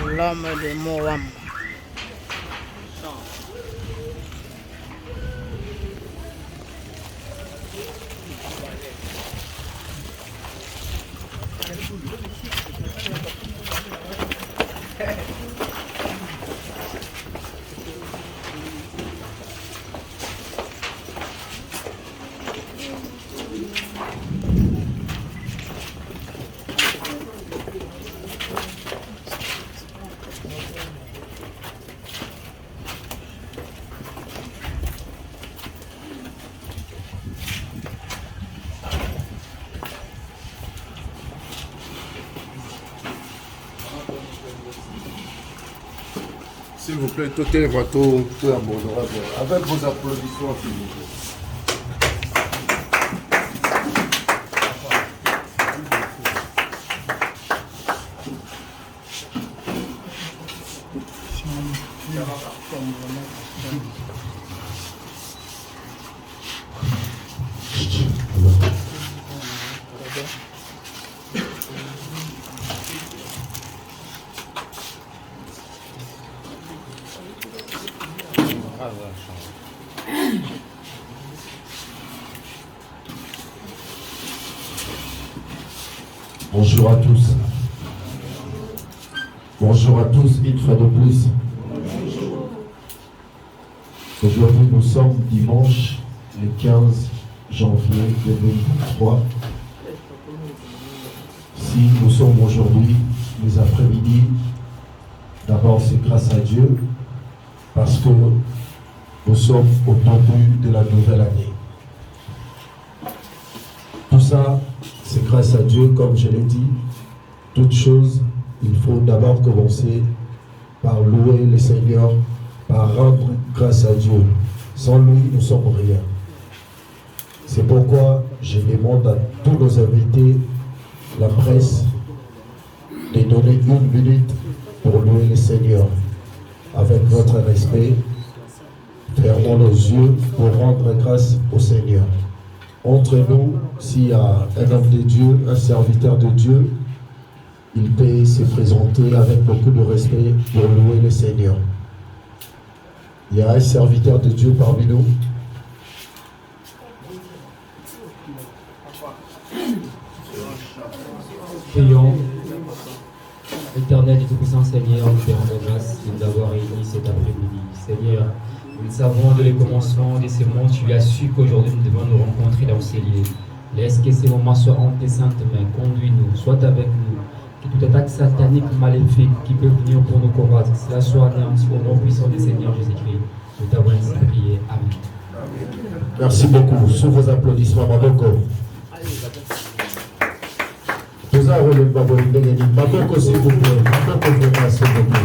L'homme de Moam. S'il vous plaît, tout est tout abordable. Avec vos applaudissements, s'il vous plaît. Bonjour à tous. Bonjour à tous, une fois de plus. Aujourd'hui, nous sommes dimanche, le 15 janvier 2023. Si nous sommes aujourd'hui, les après-midi, d'abord c'est grâce à Dieu, parce que nous sommes au début de la nouvelle année. Tout ça, c'est grâce à Dieu, comme je l'ai dit. Toute chose, il faut d'abord commencer par louer le Seigneur, par rendre grâce à Dieu. Sans lui, nous ne sommes rien. C'est pourquoi je demande à tous nos invités, la presse, de donner 1 minute pour louer le Seigneur. Avec votre respect, fermons nos yeux pour rendre grâce au Seigneur. Entre nous, s'il y a un homme de Dieu, un serviteur de Dieu, il peut se présenter avec beaucoup de respect pour louer le Seigneur. Il y a un serviteur de Dieu parmi nous. Prions. Éternel et tout-puissant Seigneur, nous te rendons grâce de nous avoir réunis cet après-midi. Seigneur, nous le savons dès le commencement de ces mondes, tu as su qu'aujourd'hui nous devons nous rencontrer dans ces lieux. Laisse que ces moments soient entre tes saintes mains. Conduis-nous, sois avec nous. Que toute attaque satanique maléfique qui peut venir pour nous combattre, cela soit anéanti au nom puissant du Seigneur Jésus-Christ. Nous t'avons ainsi prié. Amen. Merci beaucoup. Sous vos applaudissements, Maboko. Nous avons le Maboko, s'il vous plaît. Maboko, s'il vous plaît.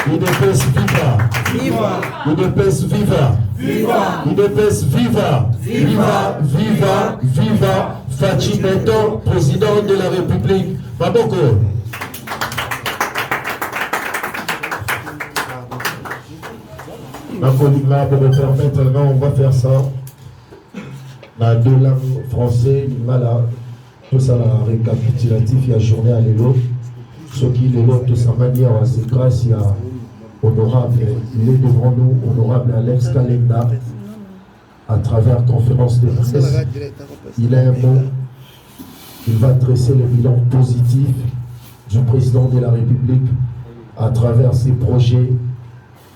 UDPS viva! Viva! UDPS viva! Viva! UDPS viva! Viva! Viva! Viva! Fachi Neto, président de la République. Maboko! Ma folie là, pour me permettre, on va faire ça. Dans 2 langues, français, là, tout ça, la récapitulatif, il y a journée à l'élo. Ce qui est l'élo, de sa manière, c'est grâce à honorable, il est devant nous, honorable Alex Kalenda, à travers conférence de presse. Il a un mot, il va dresser le bilan positif du président de la République à travers ses projets,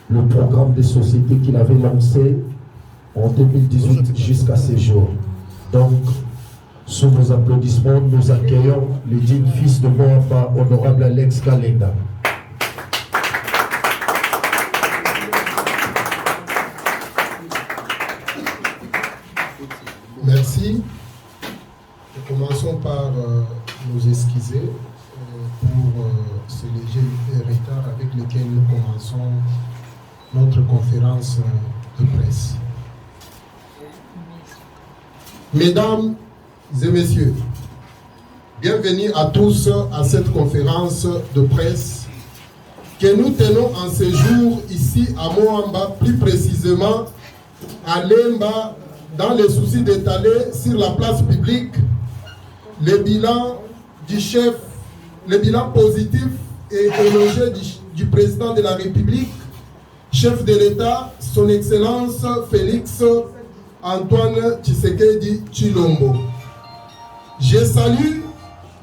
le programme de société qu'il avait lancé en 2018 jusqu'à ces jours. Donc, sous vos applaudissements, nous accueillons le digne fils de Moamba, honorable Alex Kalenda. Merci. Commençons par nous excuser pour ce léger retard avec lequel nous commençons notre conférence de presse. Mesdames et messieurs, bienvenue à tous à cette conférence de presse que nous tenons en ce jour ici à Moamba, plus précisément à Lemba dans le souci d'étaler sur la place publique le bilan du chef, le bilan positif et élogieux du président de la République, chef de l'État, son Excellence Félix Antoine Tshisekedi Tshilombo. Je salue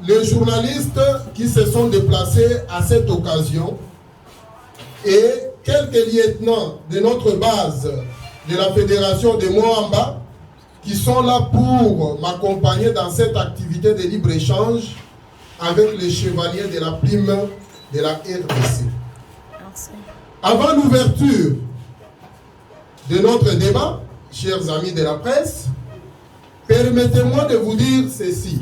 les journalistes qui se sont déplacés à cette occasion et quelques lieutenants de notre base de la Fédération de Moamba qui sont là pour m'accompagner dans cette activité de libre-échange avec les chevaliers de la prime de la RDC. Avant l'ouverture de notre débat, chers amis de la presse, permettez-moi de vous dire ceci.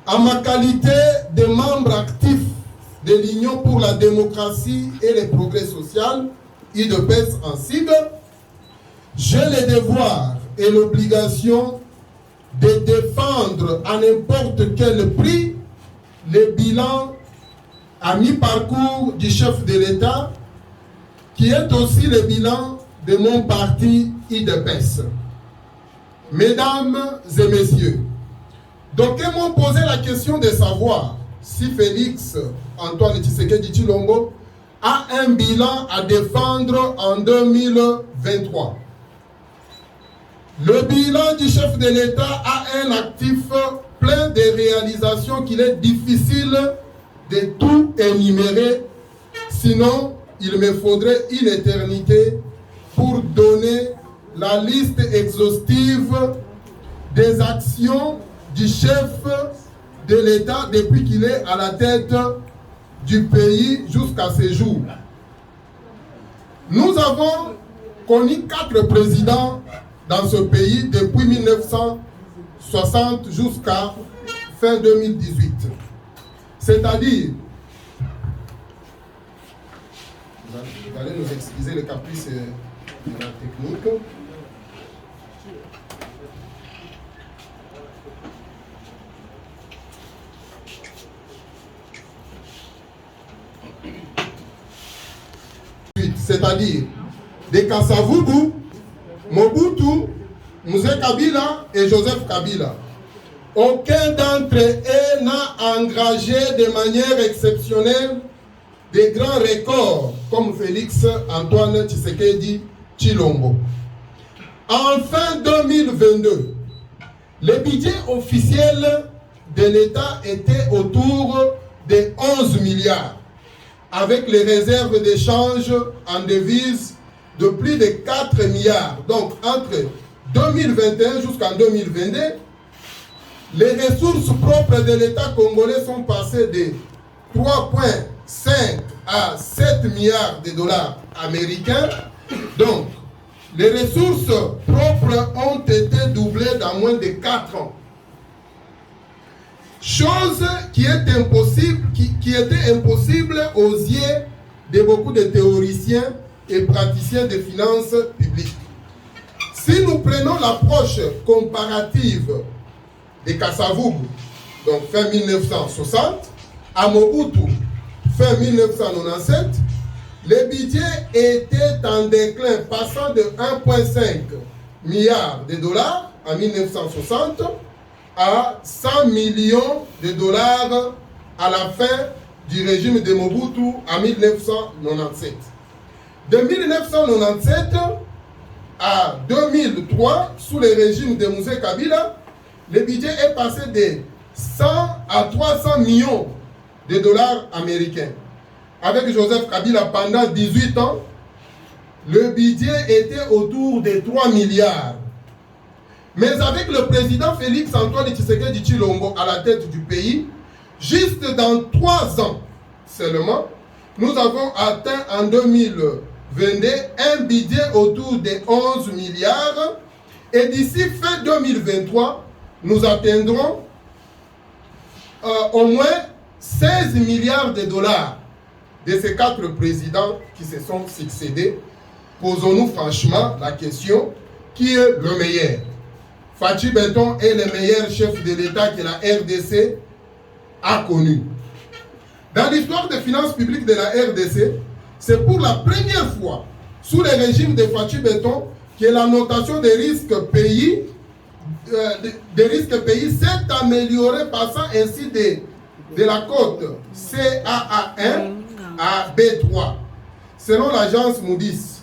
En ma qualité de membre actif de l'Union pour la démocratie et le progrès social, UDPS en sigle, j'ai le devoir et l'obligation de défendre à n'importe quel prix le bilan à mi-parcours du chef de l'État, qui est aussi le bilan de mon parti UDPS. Mesdames et messieurs, d'aucuns m'ont posé la question de savoir si Félix Antoine Tshisekedi Tshilombo a un bilan à défendre en 2023. Le bilan du chef de l'État a un actif plein de réalisations qu'il est difficile de tout énumérer, sinon il me faudrait une éternité pour donner la liste exhaustive des actions du chef de l'État depuis qu'il est à la tête du pays jusqu'à ce jour. Nous avons connu 4 présidents dans ce pays depuis 1960 jusqu'à fin 2018. C'est-à-dire, vous allez nous excuser les caprices de la technique. C'est-à-dire de Kasavubu, Mobutu, Mzee Kabila et Joseph Kabila. Aucun d'entre eux n'a engagé de manière exceptionnelle des grands records comme Félix Antoine Tshisekedi Tshilombo. En fin 2022, le budget officiel de l'État était autour de 11 milliards, avec les réserves d'échange en devises de plus de 4 milliards. Donc, entre 2021 jusqu'en 2022, les ressources propres de l'État congolais sont passées de 3,5 à 7 milliards de dollars américains. Donc, les ressources propres ont été doublées dans moins de 4 ans. Chose qui est impossible, qui était impossible aux yeux de beaucoup de théoriciens et praticiens des finances publiques. Si nous prenons l'approche comparative de Kasavubu, donc fin 1960, à Mobutu, fin 1997, le budget était en déclin, passant de 1,5 milliard de dollars en 1960 à 100 millions de dollars à la fin du régime de Mobutu en 1997. De 1997 à 2003, sous le régime de Mzee Kabila, le budget est passé de 100 à 300 millions de dollars américains. Avec Joseph Kabila pendant 18 ans, le budget était autour de 3 milliards. Mais avec le président Félix Antoine Tshisekedi Tshilombo à la tête du pays, juste dans 3 ans seulement, nous avons atteint en 2022 un budget autour de 11 milliards et d'ici fin 2023, nous atteindrons au moins 16 milliards de dollars de ces 4 présidents qui se sont succédés. Posons-nous franchement la question, qui est le meilleur? Fachi Benton est le meilleur chef de l'État que la RDC a connu. Dans l'histoire des finances publiques de la RDC, c'est pour la première fois, sous le régime de Fachi Benton, que la notation des risques pays, s'est améliorée, passant ainsi de la cote CAA1 à B3, selon l'agence Moody's.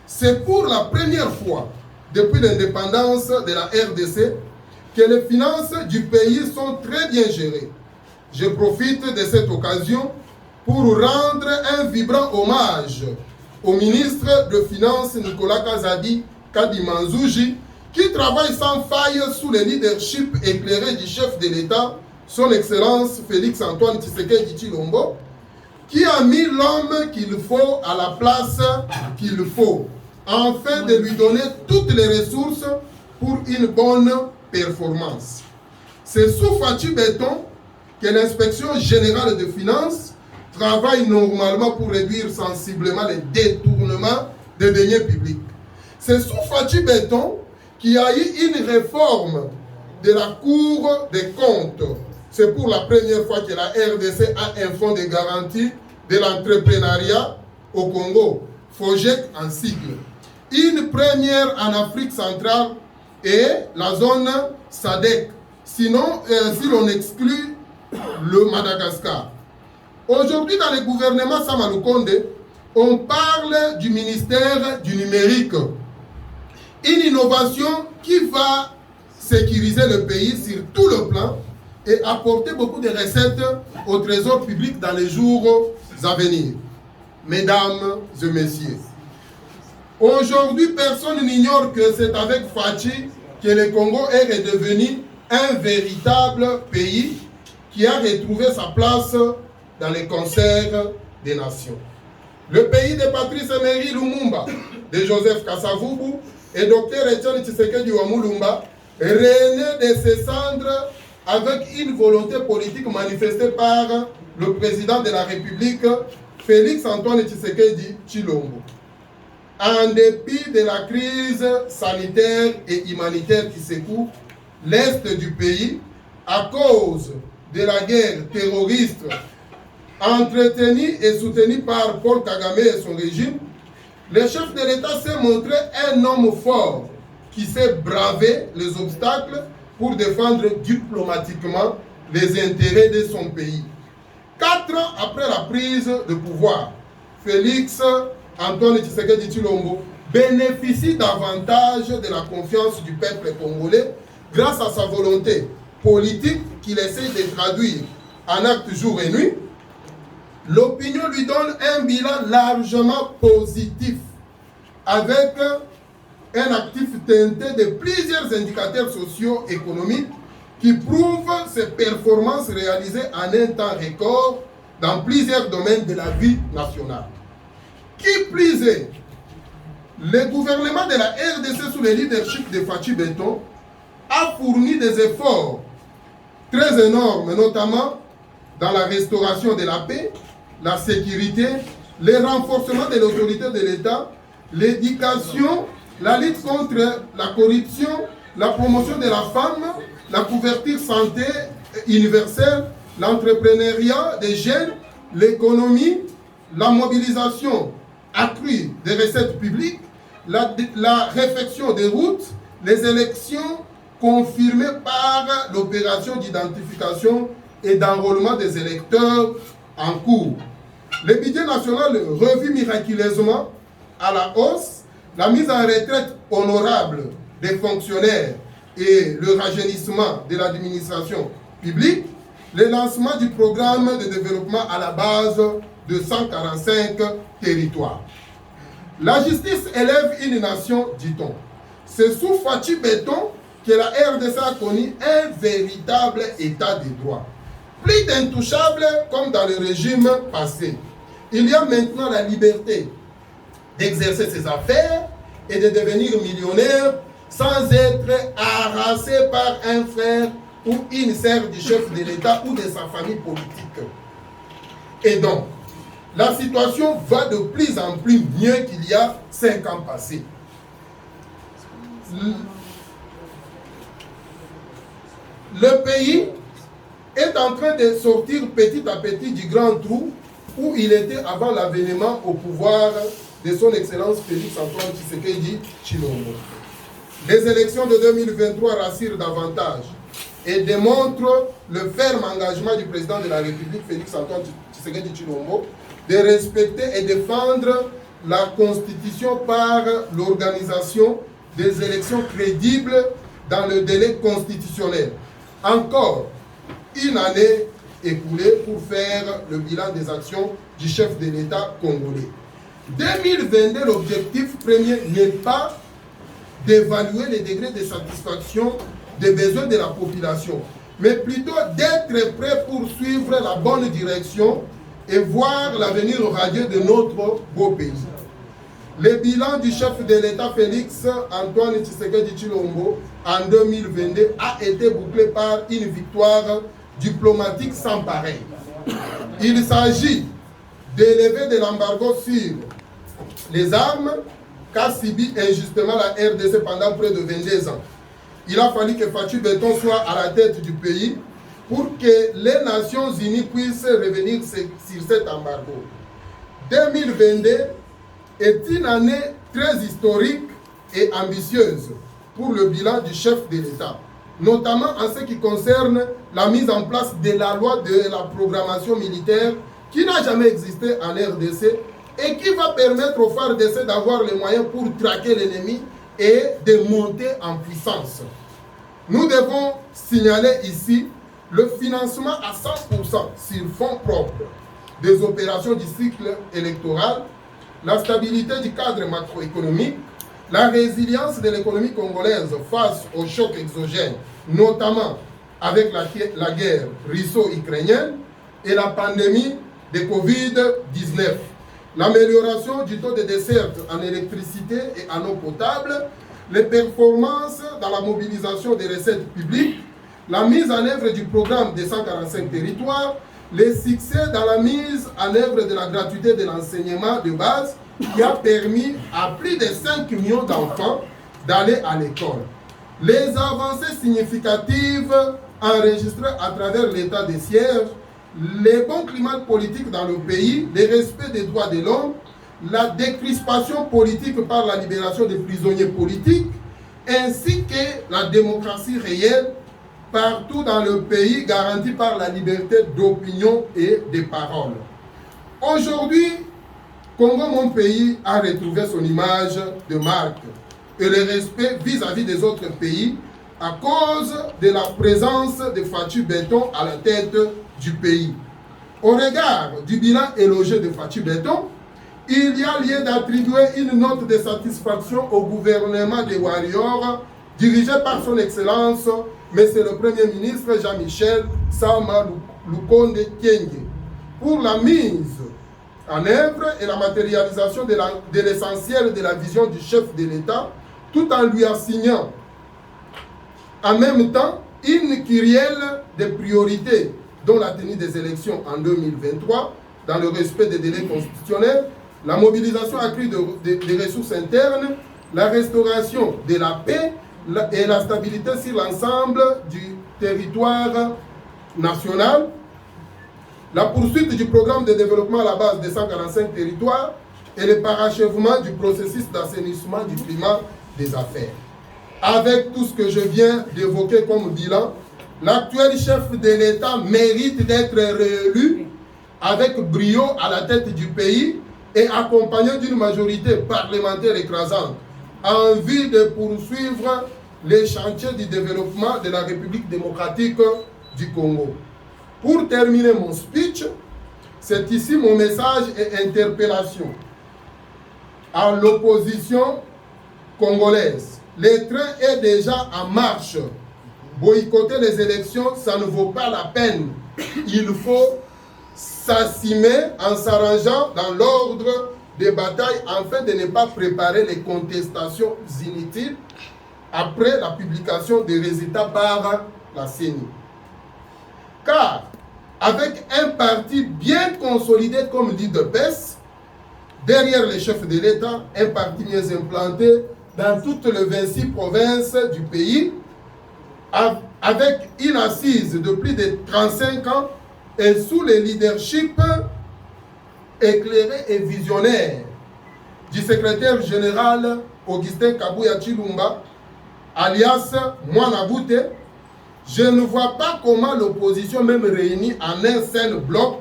C'est pour la première fois depuis l'indépendance de la RDC que les finances du pays sont très bien gérées. Je profite de cette occasion pour rendre un vibrant hommage au ministre de Finances Nicolas Kadimanzouji, qui travaille sans faille sous le leadership éclairé du chef de l'État, son Excellence Félix Antoine Tshisekedi Tshilombo, qui a mis l'homme qu'il faut à la place qu'il faut, afin de lui donner toutes les ressources pour une bonne performance. C'est sous Fatou Béton que l'inspection générale des finances travaille normalement pour réduire sensiblement les détournements des deniers publics. C'est sous Fatou Béton qu'il y a eu une réforme de la Cour des comptes. C'est pour la première fois que la RDC a un fonds de garantie de l'entrepreneuriat au Congo, FOGEC en sigle. Une première en Afrique centrale et la zone SADC, sinon si l'on exclut le Madagascar. Aujourd'hui, dans le gouvernement Samaloukonde, on parle du ministère du numérique. Une innovation qui va sécuriser le pays sur tout le plan et apporter beaucoup de recettes au trésor public dans les jours à venir. Mesdames et messieurs, aujourd'hui, personne n'ignore que c'est avec Fachi que le Congo est redevenu un véritable pays qui a retrouvé sa place dans les concerts des nations. Le pays de Patrice Emery Lumumba, de Joseph Kasavubu et Dr Etienne Tshisekedi Wamulumba, renaît de ses cendres avec une volonté politique manifestée par le président de la République, Félix Antoine Tshisekedi Tshilombo. En dépit de la crise sanitaire et humanitaire qui secoue l'Est du pays, à cause de la guerre terroriste entretenue et soutenue par Paul Kagame et son régime, le chef de l'État s'est montré un homme fort qui sait braver les obstacles pour défendre diplomatiquement les intérêts de son pays. 4 ans après la prise de pouvoir, Félix Antoine Tshisekedi Tshilombo bénéficie davantage de la confiance du peuple congolais grâce à sa volonté politique qu'il essaie de traduire en actes jour et nuit. L'opinion lui donne un bilan largement positif avec un actif teinté de plusieurs indicateurs socio-économiques qui prouvent ses performances réalisées en un temps record dans plusieurs domaines de la vie nationale. Qui plus est, le gouvernement de la RDC sous le leadership de Fatou Béton a fourni des efforts très énormes, notamment dans la restauration de la paix, la sécurité, le renforcement de l'autorité de l'État, l'éducation, la lutte contre la corruption, la promotion de la femme, la couverture santé universelle, l'entrepreneuriat des jeunes, l'économie, la mobilisation accrue des recettes publiques, la réfection des routes, les élections confirmées par l'opération d'identification et d'enrôlement des électeurs en cours. Le budget national revu miraculeusement à la hausse, la mise en retraite honorable des fonctionnaires et le rajeunissement de l'administration publique, le lancement du programme de développement à la base de 145 territoires. La justice élève une nation, dit-on. C'est sous Fatou Béton que la RDC a connu un véritable état de droit. Plus d'intouchables comme dans le régime passé. Il y a maintenant la liberté d'exercer ses affaires et de devenir millionnaire sans être harassé par un frère ou une sœur du chef de l'État ou de sa famille politique. Et donc, la situation va de plus en plus mieux qu'il y a 5 ans passés. Le pays est en train de sortir petit à petit du grand trou où il était avant l'avènement au pouvoir de son Excellence Félix Antoine Tshisekedi Tshilombo. Les élections de 2023 rassurent davantage et démontrent le ferme engagement du président de la République, Félix Antoine Tshisekedi Tshilombo, de respecter et défendre la Constitution par l'organisation des élections crédibles dans le délai constitutionnel. Encore une année écoulée pour faire le bilan des actions du chef de l'État congolais. 2022, l'objectif premier n'est pas d'évaluer les degrés de satisfaction des besoins de la population, mais plutôt d'être prêt pour suivre la bonne direction et voir l'avenir radieux de notre beau pays. Le bilan du chef de l'État Félix Antoine Tshisekedi Tshilombo en 2022 a été bouclé par une victoire diplomatique sans pareil. Il s'agit d'élever de l'embargo sur les armes qu'a subi injustement la RDC pendant près de 22 ans. Il a fallu que Fatou Béton soit à la tête du pays pour que les Nations Unies puissent revenir sur cet embargo. 2022 est une année très historique et ambitieuse pour le bilan du chef de l'État, notamment en ce qui concerne la mise en place de la loi de la programmation militaire qui n'a jamais existé en RDC et qui va permettre aux FARDC d'avoir les moyens pour traquer l'ennemi et de monter en puissance. Nous devons signaler ici le financement à 100% sur fonds propres des opérations du cycle électoral, la stabilité du cadre macroéconomique, la résilience de l'économie congolaise face aux chocs exogènes, notamment avec la guerre russo-ukrainienne et la pandémie de Covid-19, l'amélioration du taux de desserte en électricité et en eau potable, les performances dans la mobilisation des recettes publiques, la mise en œuvre du programme des 145 territoires, les succès dans la mise en œuvre de la gratuité de l'enseignement de base qui a permis à plus de 5 millions d'enfants d'aller à l'école. Les avancées significatives enregistrées à travers l'état des sièges, les bons climats politiques dans le pays, le respect des droits de l'homme, la décrispation politique par la libération des prisonniers politiques, ainsi que la démocratie réelle partout dans le pays garantie par la liberté d'opinion et de parole. Aujourd'hui, Congo, mon pays, a retrouvé son image de marque et le respect vis-à-vis des autres pays à cause de la présence de Fatou Béton à la tête du pays. Au regard du bilan élogieux de Fatou Béton, il y a lieu d'attribuer une note de satisfaction au gouvernement des Warriors dirigé par son Excellence, Monsieur le Premier ministre Jean-Michel Sama Lukonde Kyenge, pour la mise en œuvre et la matérialisation de l'essentiel de la vision du chef de l'État, tout en lui assignant en même temps une kyrielle de priorités, dont la tenue des élections en 2023, dans le respect des délais constitutionnels, la mobilisation accrue des ressources internes, la restauration de la paix et la stabilité sur l'ensemble du territoire national, la poursuite du programme de développement à la base des 145 territoires et le parachèvement du processus d'assainissement du climat des affaires. Avec tout ce que je viens d'évoquer comme bilan, l'actuel chef de l'État mérite d'être réélu avec brio à la tête du pays et accompagné d'une majorité parlementaire écrasante en vue de poursuivre les chantiers du développement de la République démocratique du Congo. Pour terminer mon speech, c'est ici mon message et interpellation à l'opposition congolaise. Le train est déjà en marche. Boycotter les élections, ça ne vaut pas la peine. Il faut s'assimer en s'arrangeant dans l'ordre des batailles afin de ne pas préparer les contestations inutiles après la publication des résultats par la CENI. Car avec un parti bien consolidé comme l'UDPS, derrière les chefs de l'État, un parti bien implanté dans toutes les 26 provinces du pays, avec une assise de plus de 35 ans et sous le leadership éclairé et visionnaire du secrétaire général Augustin Kabouya Chilumba, alias Mouanaboute, je ne vois pas comment l'opposition, même réunie en un seul bloc,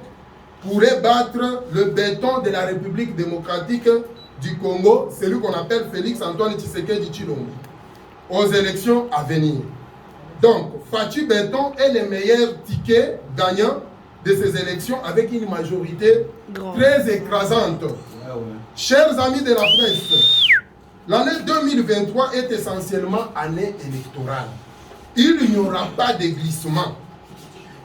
pourrait battre le béton de la République démocratique du Congo, celui qu'on appelle Félix Antoine Tshisekedi Tshilombo, aux élections à venir. Donc, Fachi Béton est le meilleur ticket gagnant de ces élections avec une majorité très écrasante. Chers amis de la presse, l'année 2023 est essentiellement année électorale. Il n'y aura pas de glissement.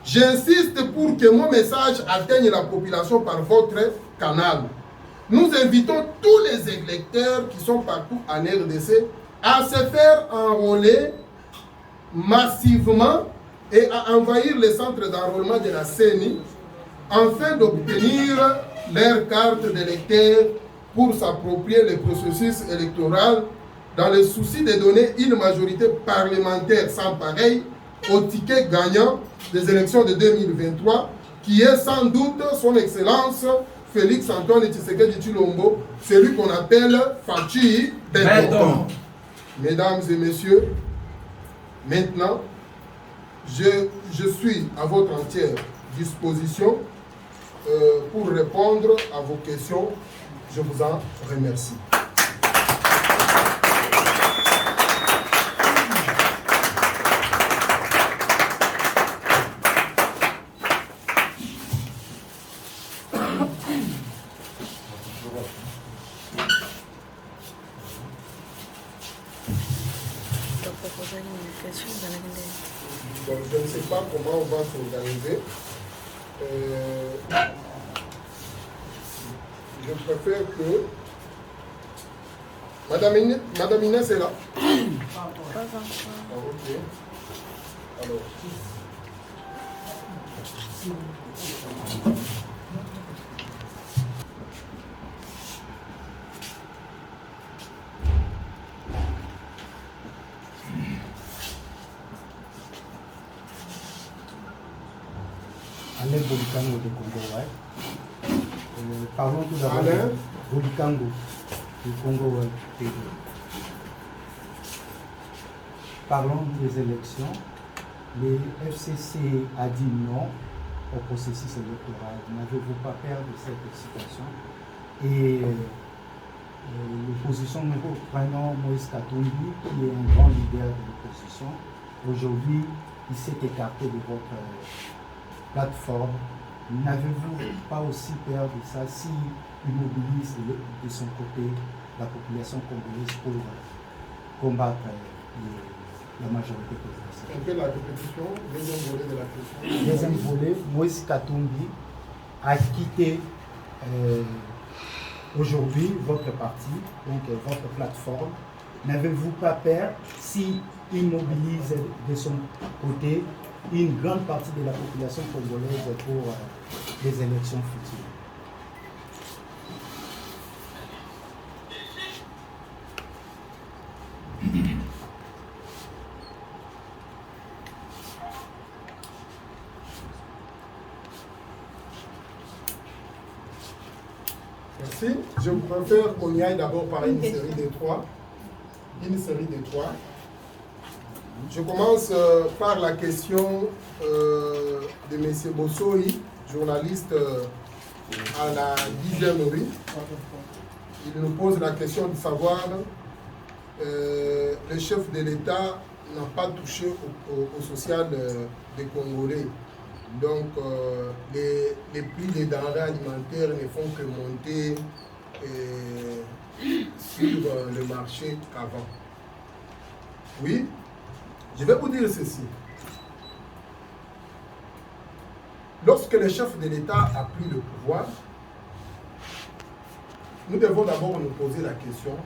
J'insiste pour que mon message atteigne la population par votre canal. Nous invitons tous les électeurs qui sont partout en RDC à se faire enrôler massivement et à envahir les centres d'enrôlement de la CENI afin d'obtenir leur carte d'électeur pour s'approprier le processus électoral dans le souci de donner une majorité parlementaire sans pareil au ticket gagnant des élections de 2023 qui est sans doute son excellence Félix Antoine Tshisekedi Tshilombo, celui qu'on appelle Fachi Béton. Mesdames et messieurs, maintenant, je suis à votre entière disposition pour répondre à vos questions. Je vous en remercie. Donc, je ne sais pas comment on va s'organiser. Je préfère que... Madame Inès est là. Ah, ok. Alors... Alain Bolikango de Congo, ouais. Parlons tout d'abord Alain Bolikango du Congo, ouais. Parlons des élections. Le FCC a dit non au processus électoral. N'avez-vous pas peur de cette excitation? Et l'opposition, nous prenons Moïse Katumbi, qui est un grand leader de l'opposition. Aujourd'hui, il s'est écarté de votre plateforme. N'avez-vous pas aussi peur de ça s'il mobilise de son côté la population congolaise pour combattre la majorité présidentielle? On fait la répétition, deuxième volet de la question. Deuxième volet, Moïse Katumbi a quitté aujourd'hui votre parti, donc votre plateforme. N'avez-vous pas peur s'il mobilise de son côté une grande partie de la population congolaise pour les élections futures? Merci. Je préfère qu'on y aille d'abord par une série de trois. Je commence par la question de M. Bossoï, journaliste à la 10e rue. Il nous pose la question de savoir le chef de l'État n'a pas touché au social des Congolais. Donc, les prix des denrées alimentaires ne font que monter sur le marché qu'avant. Oui, je vais vous dire ceci. Lorsque le chef de l'État a pris le pouvoir, nous devons d'abord nous poser la question,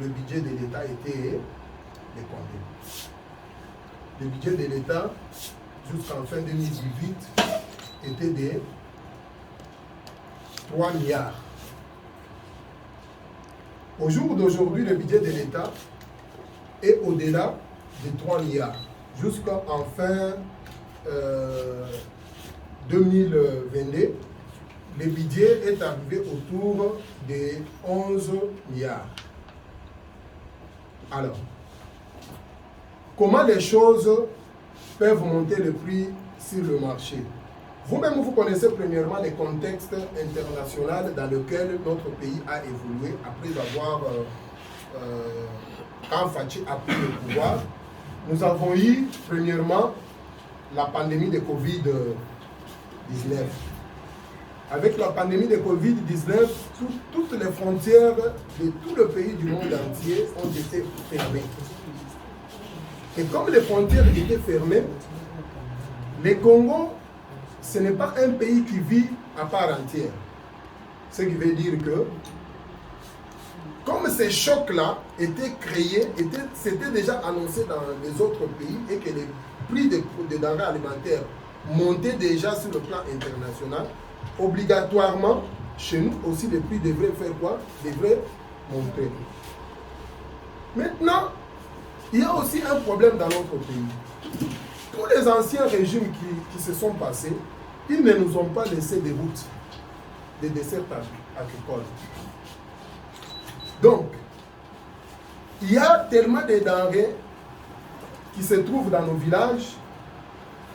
le budget de l'État était de combien? Le budget de l'État, jusqu'en fin 2018, était de 3 milliards. Au jour d'aujourd'hui, le budget de l'État est au-delà de 3 milliards. Jusqu'en fin 2022, le budget est arrivé autour des 11 milliards. Alors, comment les choses peuvent monter le prix sur le marché? Vous-même, vous connaissez premièrement les contextes internationaux dans lesquels notre pays a évolué après avoir, quand Fachi a pris le pouvoir. Nous avons eu, premièrement, la pandémie de Covid-19. Avec la pandémie de Covid-19, toutes les frontières de tout le pays du monde entier ont été fermées. Et comme les frontières étaient fermées, le Congo, ce n'est pas un pays qui vit à part entière. Ce qui veut dire que, comme ces chocs-là étaient créés, c'était déjà annoncé dans les autres pays et que les prix des denrées alimentaires montaient déjà sur le plan international, obligatoirement, chez nous aussi, les prix devraient faire quoi? Devraient monter. Maintenant, il y a aussi un problème dans notre pays. Tous les anciens régimes qui se sont passés, ils ne nous ont pas laissé des routes, des desserts agricoles. Donc, il y a tellement de denrées qui se trouvent dans nos villages,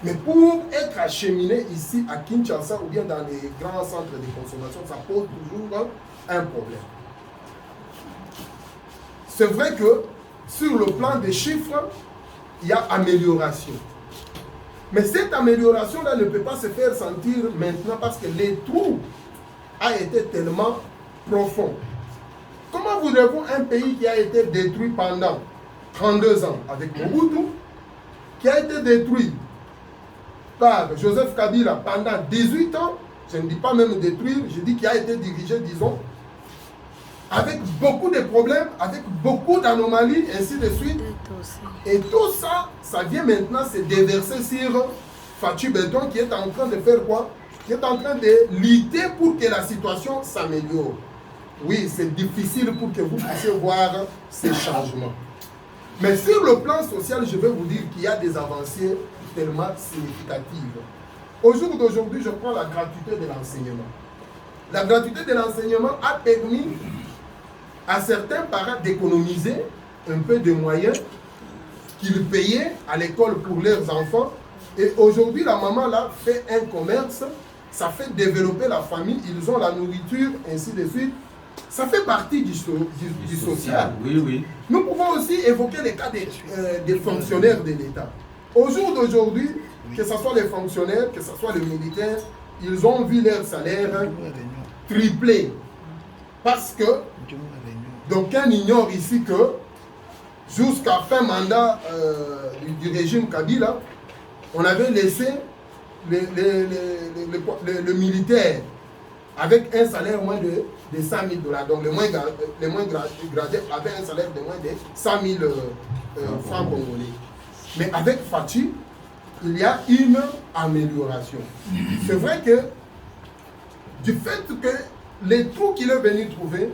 mais pour être acheminé ici à Kinshasa ou bien dans les grands centres de consommation, ça pose toujours un problème. C'est vrai que sur le plan des chiffres, il y a amélioration. Mais cette amélioration-là ne peut pas se faire sentir maintenant parce que les trous a été tellement profond. Comment voulez-vous un pays qui a été détruit pendant 32 ans avec Mobutu, qui a été détruit par Joseph Kabila pendant 18 ans, je ne dis pas même détruire, je dis qu'il a été dirigé, disons, avec beaucoup de problèmes, avec beaucoup d'anomalies, ainsi de suite. Et tout ça, ça vient maintenant se déverser sur Fachi Beton qui est en train de faire quoi? Qui est en train de lutter pour que la situation s'améliore. Oui, c'est difficile pour que vous puissiez voir ces changements. Mais sur le plan social, je vais vous dire qu'il y a des avancées tellement significatives. Au jour d'aujourd'hui, je prends la gratuité de l'enseignement. La gratuité de l'enseignement a permis à certains parents d'économiser un peu de moyens qu'ils payaient à l'école pour leurs enfants. Et aujourd'hui, la maman là fait un commerce, ça fait développer la famille, ils ont la nourriture, ainsi de suite. Ça fait partie du social. Oui, oui. Nous pouvons aussi évoquer les cas des fonctionnaires de l'État. Au jour d'aujourd'hui, que ce soit les fonctionnaires, que ce soit les militaires, ils ont vu leur salaire tripler. Parce que d'aucuns ignorent ici que jusqu'à fin mandat du régime Kabila, on avait laissé le militaire avec un salaire moins de 100 000 $. Donc les moins gradés avaient un salaire de moins de 100 000 francs congolais. Mais avec Fachi, il y a une amélioration. C'est vrai que du fait que les trous qu'il est venu trouver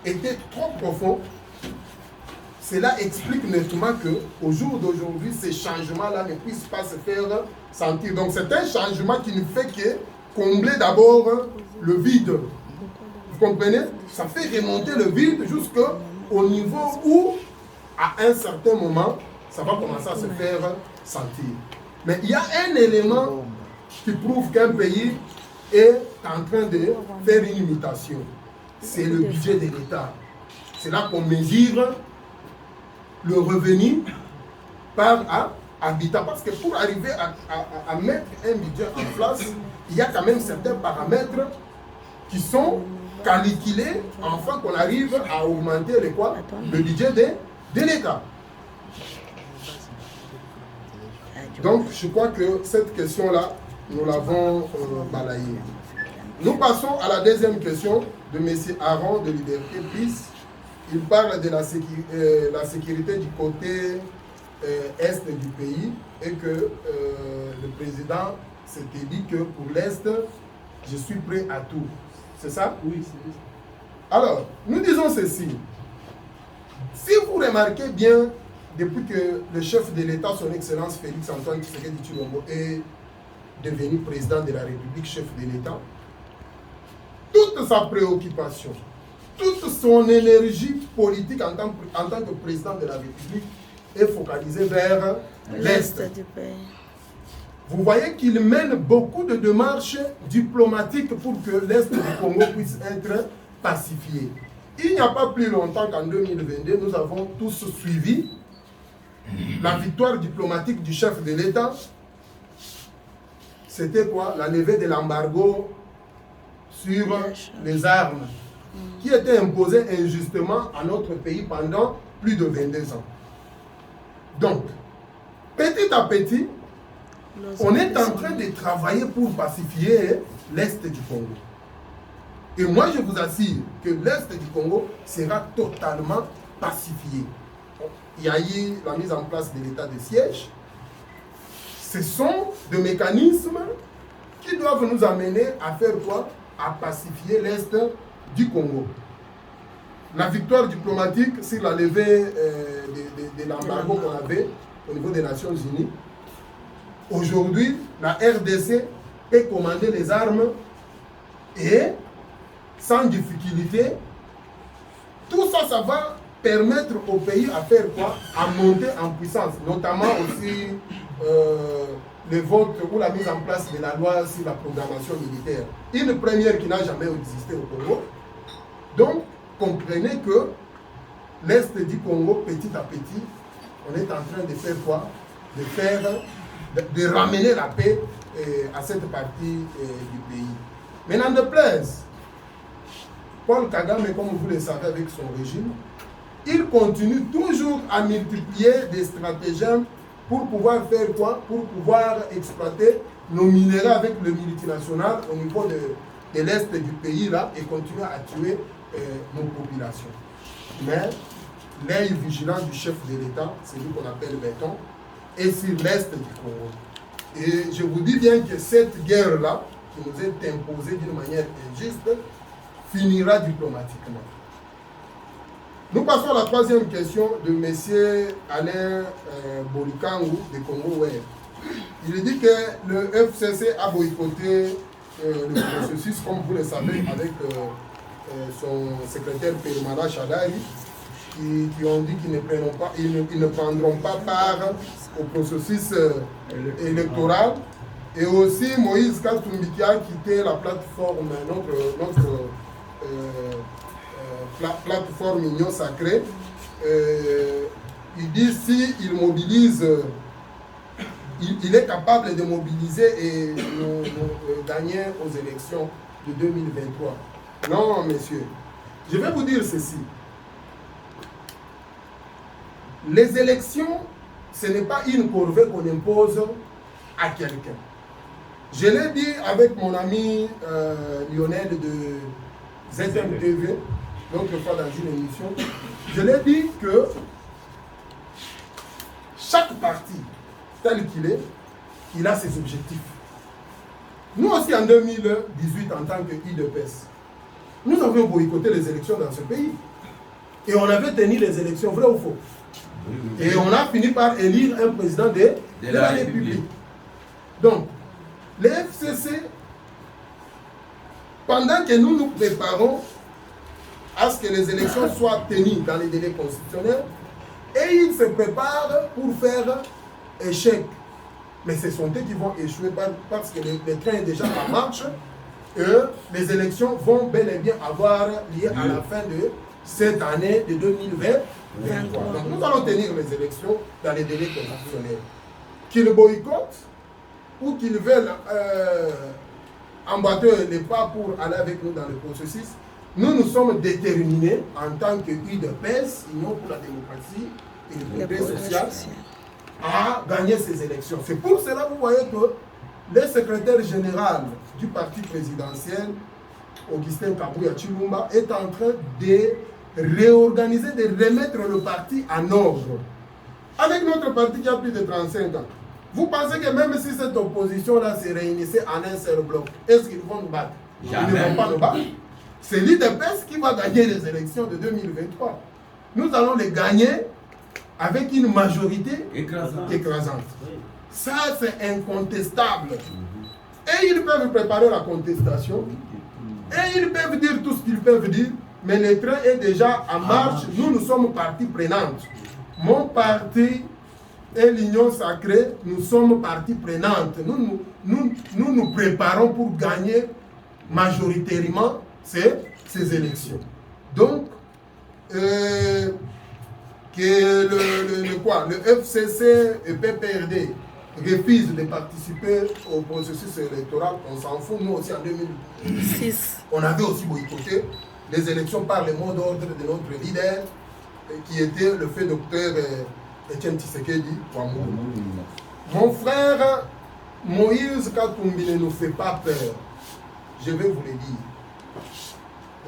étaient trop profonds, cela explique nettement qu'au jour d'aujourd'hui, ces changements-là ne puissent pas se faire sentir. Donc c'est un changement qui ne fait que combler d'abord le vide. Vous comprenez? Ça fait remonter le vide jusqu'au niveau où, à un certain moment, ça va commencer à se faire sentir. Mais il y a un élément qui prouve qu'un pays est en train de faire une imitation. C'est le budget de l'État. C'est là qu'on mesure le revenu par habitant. Parce que pour arriver à mettre un budget en place, il y a quand même certains paramètres qui sont calculés afin qu'on arrive à augmenter le budget de l'État. Donc, je crois que cette question-là, nous l'avons balayée. Nous passons à la deuxième question de M. Aaron de Liberté Plus. Il parle de la sécurité du côté est du pays et que le président s'était dit que pour l'Est, je suis prêt à tout. C'est ça? Oui, c'est ça. Alors, nous disons ceci. Si vous remarquez bien, depuis que le chef de l'État, son Excellence Félix Antoine Tshisekedi Tshilombo, est devenu président de la République, chef de l'État, toute sa préoccupation, toute son énergie politique en tant que président de la République est focalisée vers l'Est du pays. Vous voyez qu'il mène beaucoup de démarches diplomatiques pour que l'Est du Congo puisse être pacifié. Il n'y a pas plus longtemps qu'en 2022, nous avons tous suivi la victoire diplomatique du chef de l'État. C'était quoi? La levée de l'embargo sur les armes qui était imposé injustement à notre pays pendant plus de 22 ans. Donc, petit à petit, on est en train de travailler pour pacifier l'Est du Congo. Et moi, je vous assure que l'Est du Congo sera totalement pacifié. Il y a eu la mise en place de l'état de siège. Ce sont des mécanismes qui doivent nous amener à faire quoi? À pacifier l'Est du Congo. La victoire diplomatique sur la levée de l'embargo qu'on avait au niveau des Nations Unies. Aujourd'hui, la RDC peut commander les armes et sans difficulté, tout ça, ça va permettre au pays à faire quoi? À monter en puissance, notamment aussi le vote ou la mise en place de la loi sur la programmation militaire. Une première qui n'a jamais existé au Congo. Donc, comprenez que l'Est du Congo, petit à petit, on est en train de faire quoi? De ramener la paix à cette partie du pays. Mais n'en déplaise, Paul Kagame, comme vous le savez avec son régime, il continue toujours à multiplier des stratagèmes pour pouvoir faire quoi? Pour pouvoir exploiter nos minéraux avec le multinational au niveau de l'Est du pays là et continuer à tuer nos populations. Mais l'œil vigilant du chef de l'État, c'est lui qu'on appelle Béton, est sur l'Est du Congo. Et je vous dis bien que cette guerre-là, qui nous est imposée d'une manière injuste, finira diplomatiquement. Nous passons à la troisième question de M. Alain Bolikangu de Congo Web. Il dit que le FCC a boycotté le processus, comme vous le savez, avec son secrétaire permanent Chadari, qui ont dit qu'ils ne prendront pas part au processus électoral. Et aussi Moïse Katumbi qui a quitté la plateforme, notre plateforme Union Sacrée. Il dit s'il mobilise, il est capable de mobiliser et gagner aux élections de 2023. Non, messieurs, je vais vous dire ceci. Les élections, ce n'est pas une corvée qu'on impose à quelqu'un. Je l'ai dit avec mon ami Lionel de ZMTV, l'autre fois dans une émission, je l'ai dit que chaque parti, tel qu'il est, il a ses objectifs. Nous aussi en 2018, en tant que IDPS, nous avions boycotté les élections dans ce pays. Et on avait tenu les élections, vrai ou faux? Et on a fini par élire un président de la République. Donc, les FCC, pendant que nous nous préparons à ce que les élections soient tenues dans les délais constitutionnels, et ils se préparent pour faire échec. Mais ce sont eux qui vont échouer parce que le train est déjà en marche et les élections vont bel et bien avoir lieu à la fin de cette année de 2023. Donc nous allons tenir les élections dans les délais constitutionnels. Qu'ils boycottent ou qu'ils veulent emboîter les pas pour aller avec nous dans le processus, nous sommes déterminés en tant que UDPS, Union pour la démocratie et le progrès social, à gagner ces élections. C'est pour cela que vous voyez que le secrétaire général du parti présidentiel, Augustin Kabouya Chilumba, est en train de réorganiser, de remettre le parti en ordre. Avec notre parti qui a plus de 35 ans, vous pensez que même si cette opposition-là se réunissait en un seul bloc, est-ce qu'ils vont nous battre? Jamais. Ils ne vont pas nous battre. C'est l'IDPS qui va gagner les élections de 2023. Nous allons les gagner avec une majorité écrasante. Ça, c'est incontestable. Et ils peuvent préparer la contestation. Et ils peuvent dire tout ce qu'ils peuvent dire. Mais le train est déjà en marche. Nous sommes partie prenante. Mon parti et l'Union sacrée, nous sommes partie prenante. Nous préparons pour gagner majoritairement ces élections. Donc, que le FCC et PPRD refusent de participer au processus électoral, on s'en fout. Nous aussi en 2006, on avait aussi boycotté les élections par le mot d'ordre de notre leader, qui était le fait docteur Etienne Tshisekedi Ouamourou. Mon frère Moïse Katumbi ne nous fait pas peur. Je vais vous le dire.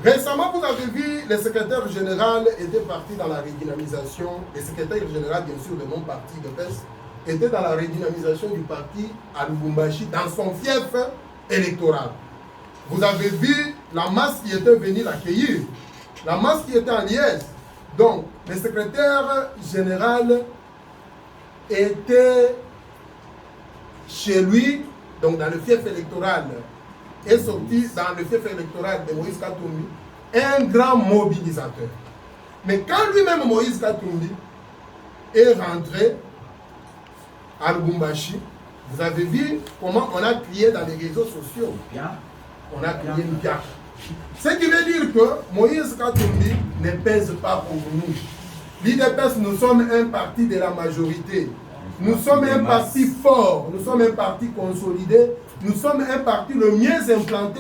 Récemment, vous avez vu, le secrétaire général était parti dans la redynamisation. Le secrétaire général, bien sûr, de mon parti de PES, était dans la redynamisation du parti à Lubumbashi, dans son fief électoral. Vous avez vu la masse qui était venue l'accueillir, la masse qui était en liesse. Donc, le secrétaire général était chez lui, donc dans le fief électoral, est sorti dans le fief électoral de Moïse Katumbi, un grand mobilisateur. Mais quand lui-même, Moïse Katumbi, est rentré à Lubumbashi, vous avez vu comment on a crié dans les réseaux sociaux. On a crié une piaque. Ce qui veut dire que Moïse Katumbi ne pèse pas pour nous. L'IDPS, nous sommes un parti de la majorité. Nous sommes un parti fort, nous sommes un parti consolidé, nous sommes un parti le mieux implanté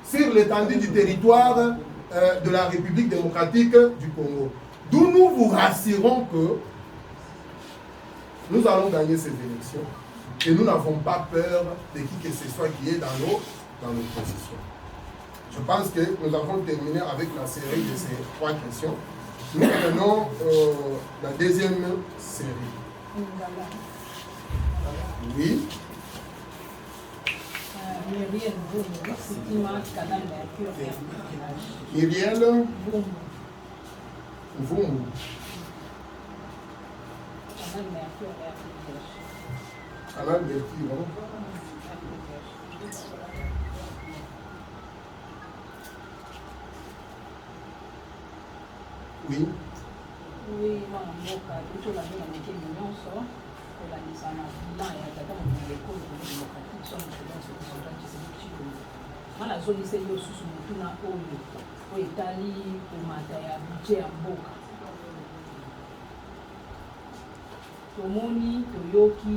sur l'étendue du territoire de la République démocratique du Congo. D'où nous vous rassurons que nous allons gagner ces élections et nous n'avons pas peur de qui que ce soit qui est dans nos positions. Je pense que nous avons terminé avec la série de ces 3 questions. Nous prenons la deuxième série. Oui. Myriel Mvumbu. Canal Mercure. Oui. Oui, mboka tola na mekeni nyonso kolandisa na bilan ya tata mokonzi ya ekolo démocratique son excellence président Tshisekedi Tshilombo nga nazongisa yo susu motuna oyo etali komata ya budget ya mboka. Tomoni toyoki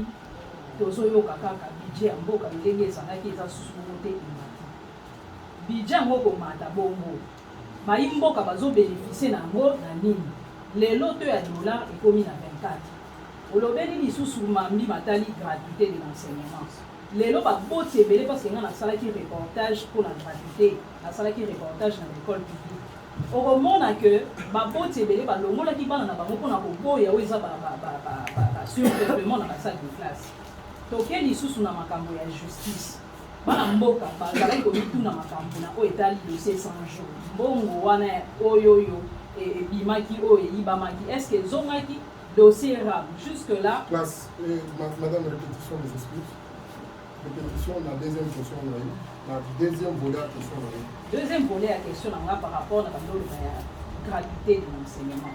tozoyoka kaka budget ya mboka ndenge ezalaki eza susu moko te emati budget yango komata bongo bayi mboka bazobénéficie na yango na nini. Lelo to ya dollar ekomi na 24. Olobeli lisusu mambi matali gratuité de l'enseignement. Lelo baboti ebele parce que nga nasalaki reportage pour la gratuité, nasalaki reportage na l'école publique. Okomona que baboti ebele balongolaki bana na bango mpona koboya oyo eza surpeuplement na basale de classe. Toke lisusu na makambo ya justice. Bana mboka bazalaki komituna makambo na oyo etali dossier 100 jours. Mbongo wana oyoyo bimaki oyo eyibamaki. Est-ce que zongaki dossier RAM jusque-là? Classe, madame, répétition des excuses. Répétition, la deuxième question, la deuxième volet à question. Deuxième volet à question par rapport à la gratuité de l'enseignement.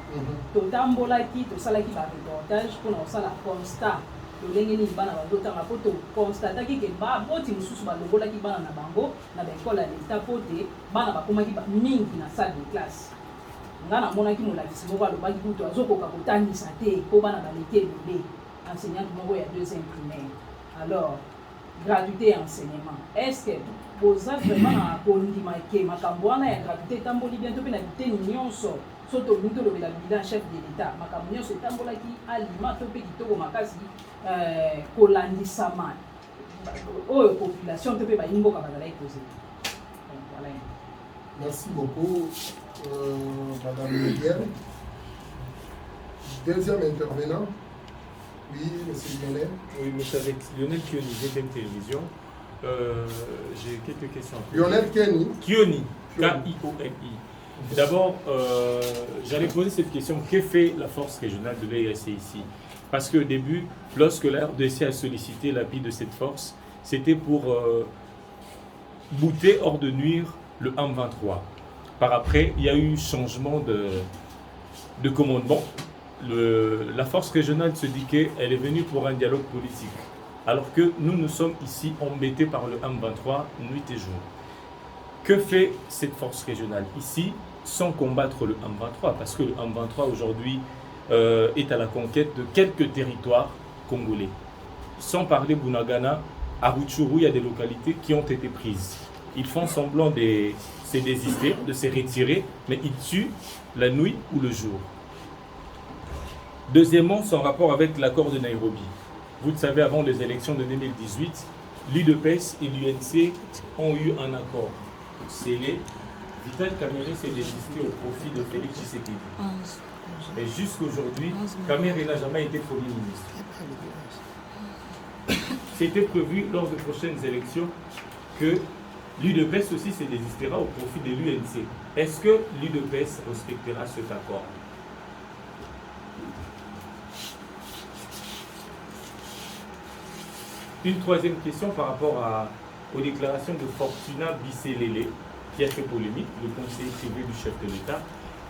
Totambolaki, tosalaki ba reportage pour la constat. Lolenge ni bana bazotanga po to constataki ke ba boti mususu balongolaki bana na bango na l'école ya l'État pote bana bakomaki mingi na salle de classe. Ngana monaki molakisi moko alobaki kutu azokoka kotangisa te po bana baleki ebele enseignante moko ya 2e primaire. Alors gratuité et enseignement, est-ce que vous avez vraiment kondimake makambo wana ya gratuité tamboli bientôt pe na biteni nyonso soto muto le bilan chef de l'État makambo nyonso tambolaki alima to pe kitoko makasi kolandisama oyo population to pe ba imboka bazalaki poser. Voilà. Merci beaucoup madame Miguel. Deuxième intervenant. Oui, monsieur Lionel. Oui, monsieur avec Lionel Kioni, GTM Télévision. J'ai quelques questions. Lionel Kioni. Kioni, K-I-O-N-I. D'abord, j'allais poser cette question. Que fait la force régionale de l'ARC ici? Parce qu'au début, lorsque la RDC a sollicité l'appui de cette force, c'était pour bouter hors de nuire le M23. Par après, il y a eu changement de commandement. La force régionale se dit qu'elle est venue pour un dialogue politique, alors que nous sommes ici embêtés par le M23 nuit et jour. Que fait cette force régionale ici sans combattre le M23? Parce que le M23 aujourd'hui est à la conquête de quelques territoires congolais. Sans parler Bunagana, à Rutshuru, il y a des localités qui ont été prises. Ils font semblant de se désister, de se retirer, mais ils tuent la nuit ou le jour. Deuxièmement, son rapport avec l'accord de Nairobi. Vous le savez, avant les élections de 2018, l'UDPS et l'UNC ont eu un accord scellé. Vital Kamerhe s'est désisté au profit de Félix Tshisekedi. Et jusqu'aujourd'hui, Kamerhe n'a jamais été Premier ministre. C'était prévu lors des prochaines élections que l'UDPS aussi se désistera au profit de l'UNC. Est-ce que l'UDPS respectera cet accord? Une troisième question par rapport aux déclarations de Fortuna Bisselele, qui a fait polémique, le conseiller privé du chef de l'État,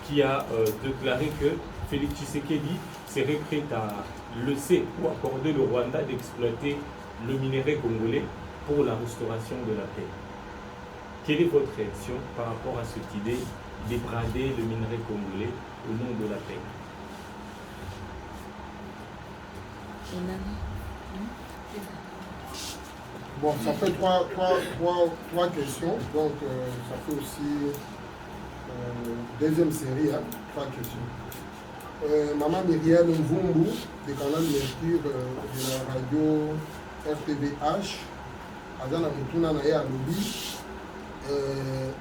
qui a déclaré que Félix Tshisekedi serait prêt à laisser ou accorder le Rwanda d'exploiter le minerai congolais pour la restauration de la paix. Quelle est votre réaction par rapport à cette idée de brader le minerai congolais au nom de la paix? Bon, ça fait trois questions, donc ça fait aussi deuxième série, hein, 3 questions. Maman Myriel Mvumbu, du canal Mercure de la radio RTVH, Azana Mutuna Naye Alobi,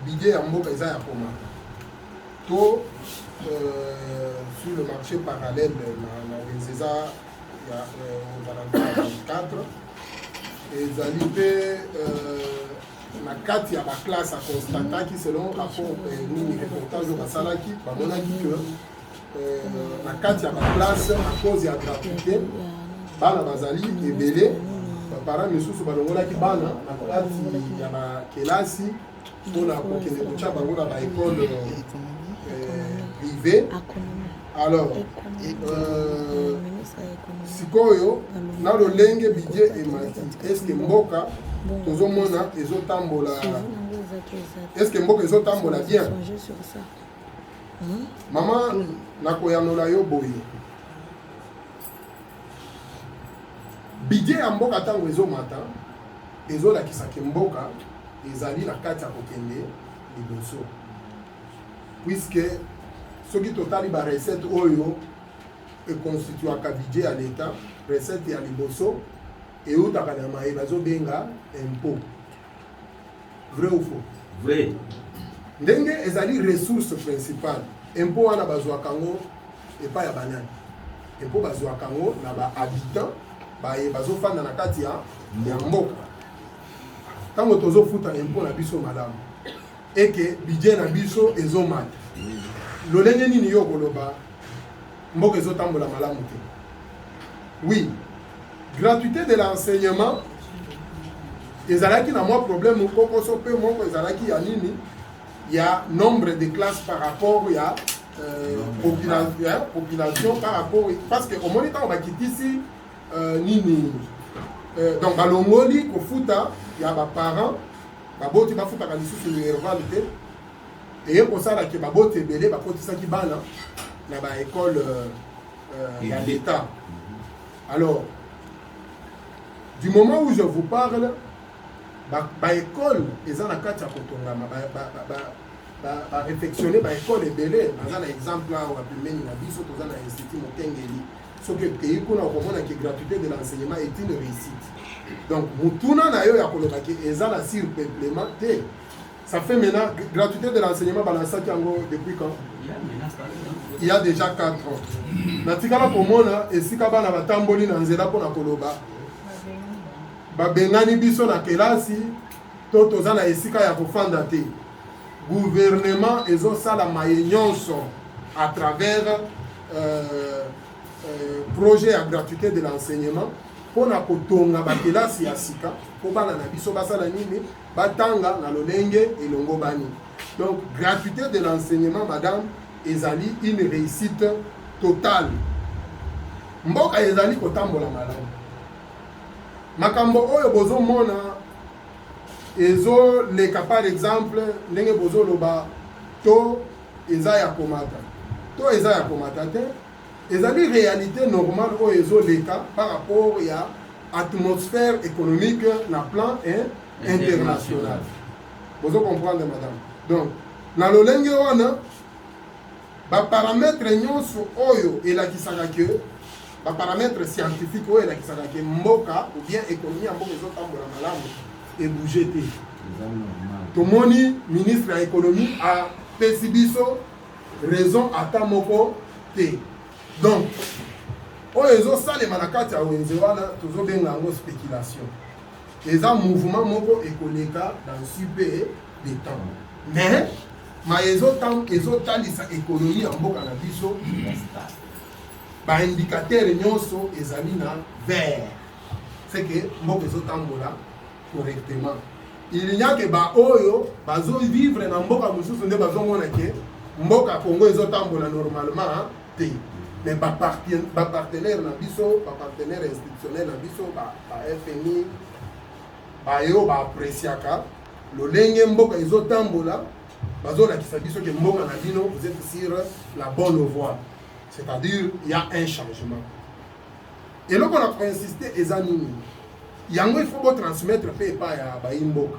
Bidé Amboka Eza Yakoma. Tout sur le marché parallèle, dans les ESA, il y a aux 24. Et Zalipé, la carte, il y a la classe à constater qui, selon le rapport, nous, reportage au Basalaki, on a dit que la carte, il y a la classe à cause de la gratuité, Bana Bazali et Belé, par exemple, nous sommes dans la Bana, la carte, il y a la classe, pour la école privée. Alors, sikoyo na lolenge budget emati, est-ce que mboka tozomona ezotambola, est-ce que mboka ezotambola bien? Mama nakoyanola yo boye, budget ya mboka tango ezomata ezolakisaka mboka ezali na kati ya kokende liboso, puisque soki totali ba recette oyo econstituaka budget ya l'État, recette ya liboso eutaka na maye bazobenga impôt. Vrai ou faux? Vrai. Ndenge ezali ressource principale, impôt wana bazwaka ngo epai ya banani? Impôt bazwaka ngo na ba habitants bazofanda na kati ya mboka. Tango tozofuta impôt na biso malamu eke budget na biso ezomata, lolenge nini yo koloba mboka ezotambola malamu te? Oui, gratuité de l'enseignement ezalaki na moi problème kokoso pe moko ezalaki ya nini, ya nombre de classes par rapport ya population par rapport, parce que au moins temps bakitisi nini donc balongoli kofuta ya ba parents baboti bafuta ka lisusu nerval te, et kosala ke baboti ebele bakotisaki bana na ba école ya l'État. Alors, du moment où je vous parle, ba école eza na kati ya kotongama, ba réfectionner ba école ebele. Naza na exemple là wa pemeni na biso toza na institut Mokengeli, soki pays kuna okomona ke gratuité de l'enseignement est une réussite. Donc mutuna na yo ya koloba ke eza na surpeuplement te. Ça fait maintenant gratuité de l'enseignement balansaki yango depuis quand? Il y a déjà 4 ans. Natikala komona esika bana batamboli na nzela pona koloba babengani biso na kelasi to toza na esika ya kofanda te. Gouvernement ezosala maye nyonso à travers projet à gratuité de l'enseignement mpona kotonga bakelasi ya sika mpo bana na biso basala nini batanga na lolenge elongo bani. Donc gratuité de l'enseignement madame ezali une réussite totale. Mboka ezali kotambola malamu. Makambo oyo bozomona ezo leka par exemple ndenge bozoloba to eza ya komata to eza ya komata te ezali réalité normale oyo ezo leka par rapport ya atmosphère économique na plan international. Bozo comprendre madame. Donc na lolenge wana ba paramètre nyonso oyo elakisaka ke ba paramètre scientifique oyo elakisaka ke mboka ou bien économie ya mboka ezotambola malamu ebouge te. Tomoni ministre ya économie a pesi biso raison ata moko te. Donc oyo ezosalema na kati ya wenze wana tozobenga yango spéculation. Eza mouvement moko ekoleka dans super de temps. Mais ma ezotalisa économie ya mboka na biso ba indicateur nyonso ezali na vert. C'est que mboka ezotambola correctement. Il n'y a que ba oyo bazo vivre na mboka mususu nde bazomona ke mboka Congo ezotambola normalement te. Mais ba partenaire na biso, ba partenaire institutionnel na biso, ba FMI, ba yo ba appréciaka lolenge mboka ezotambola bazolakisa biso ke mboka na bino vous êtes sur la bonne voie. C'est-à-dire il y a un changement. Et là on a insisté eza nini. Yango il faut transmettre pe pa ya ba imboka.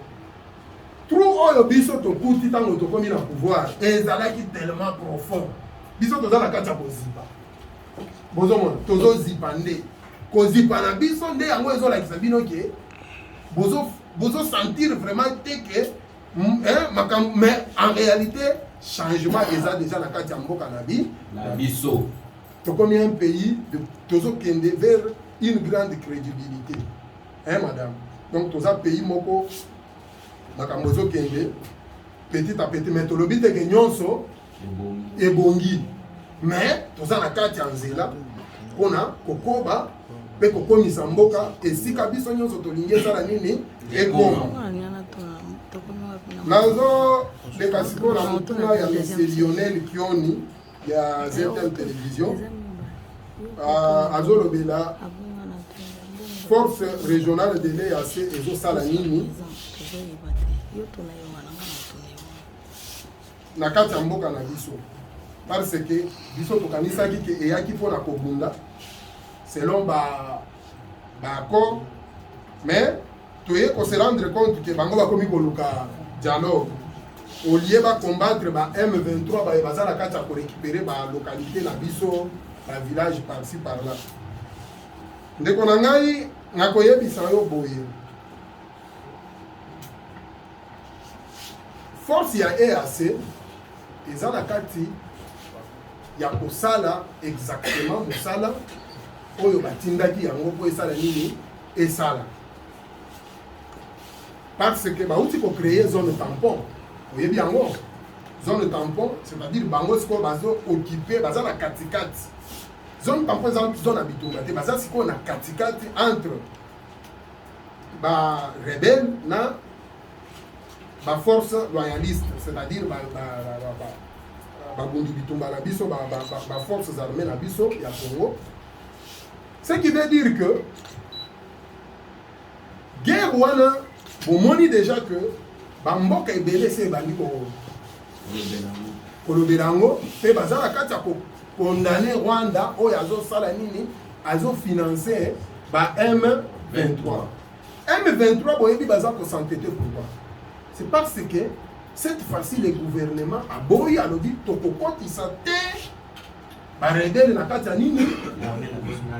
Trop oyo biso to kuti tango to komi na pouvoir ezalaki tellement profond. Biso to za na kati ya bozipa. Bozomona tozo zipande. Ko zipa na biso nde yango ezolakisa bino ke bozo sentir vraiment que mais en réalité changement eza déjà na kati ya mboka na biso. To komi un pays de tozo kende vers une grande crédibilité. Madame. Donc, tous les pays moko, makambozo kende, petit à petit, mais tout le but est que nyonso et bongi. Mais tous les nakati anzela, on a kokoba, pe kokomi samboka, et si kabiso nyonso tolinge sala nini, et koma. Nazo de kasiko na mutuna ya monsieur Lionel Kioni, ya ZTM Télévision, azolobela force régionale de l'EAC ezo sala nini na kati ya mboka na biso parce que biso tokanisaki ke eyaki mpona kobunda selon ba accord mais toye ko se rendre compte que bango bakomi koluka dialogue au lieu ba combattre ba M23 ba baza na kati ya ko récupérer ba localité na biso ba village par-ci par-là. Ndeko na ngai nakoyebisa yo boye force ya EAC eza na kati ya kosala exactement mosala oyo batindaki yango po esala nini esala parce que bauti ko créer zone tampon oyebi yango zone tampon c'est-à-dire bango siko bazo occuper baza na katikati. Zone tampon zone habitunga te baza siko na katikati entre ba rebelle na ba force loyaliste, c'est-à-dire ba bundu bitumba na biso ba forces armées na biso ya Congo. Ce qui veut dire que guerre wana bomoni déjà que ba mboka ebele se bandi ko kolobelango pe baza na kati ya ko condamner Rwanda oyo azosala nini azofinancer ba M23. M23 boyebi baza ko s'entêter pourquoi? C'est parce que cette fois-ci le gouvernement a boyi alobi tokokotisa te ba rebelle na kati ya nini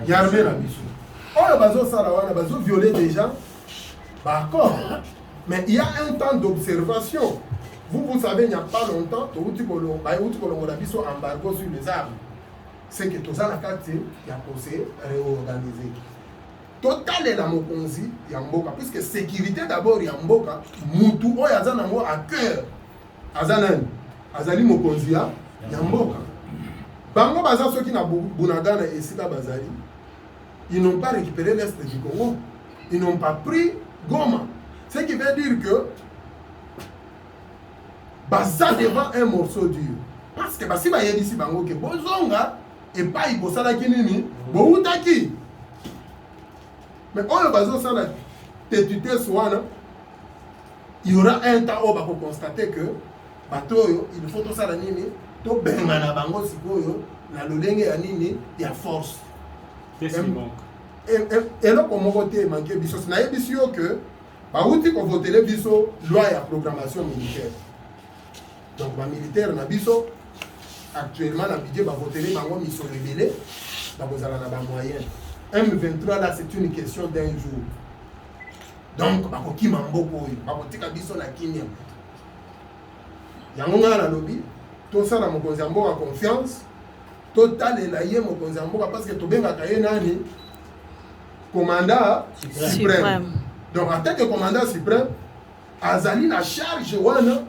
yarmé na biso oyo bazosala wana bazo violer déjà ba accord. Mais il y a un temps d'observation. Vous savez, il n'y a pas longtemps, embargo sur les armes. C'est que tout ça, la carte, il y a posé, réorganisé. Total est la mokonzi, Yamboka, puisque sécurité d'abord, Yamboka, Moutou, Yazanamo à cœur. Azanan, Azali mokonzi, Yamboka. Bango Baza, ceux qui n'ont Bunagana et Sika Bazali, ils n'ont pas récupéré l'Est du Congo. Ils n'ont pas pris Goma. Ce qui veut dire que ça devant un morceau dur. Parce que si il y a ici, que Bozonga et pas Ibosala Kinini, Boutaki. Mais on va dire il y aura un temps où on va constater que il faut tout ça, tout bengana bango sikoyo na lolenge ya nini ya force. Qu'est-ce qui manque? Et là comme voter manquer biso na ebisio que ba outi ko voter biso loi ya programmation militaire. Donc ba militaire na biso actuellement na budget ba voter bango mission rebelle ba kozala na ba moyens. M23 là c'est une question d'un jour. Donc ba ko kima mboko oyo ba kotika biso na kimia. Yango nga na lobby tout ça na mokonzi ya mboka confiance total elaye mokonzi ya mboka parce que tobengaka ye nani commandant suprême. Donc en tant que commandant suprême azali na charge wana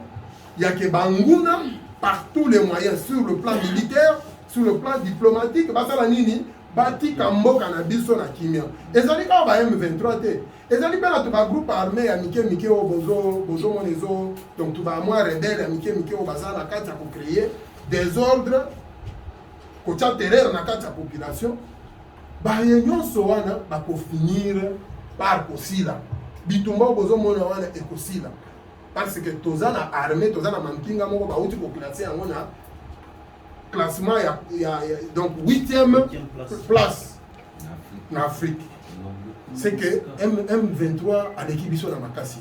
ya ke banguna par tous les moyens sur le plan militaire, sur le plan diplomatique basala nini batika mboka na biso na kimia. Ezali ka ba M23 te. Ezali pe na to ba groupe armé ya mike o bozo monezo donc to ba moi rebelle ya mike o bazala kati ya ko créer des ordres ko tia terreur na kati ya population. Ba nyonso wana ba ko finir par kosila. Bitumba bozo mona wana e kosila. Parce que tozana armée, tozana mampinga moko ba uti ko classer yango na classement donc 8e place en Afrique. C'est que M23 a l'équipe sur la Makassi.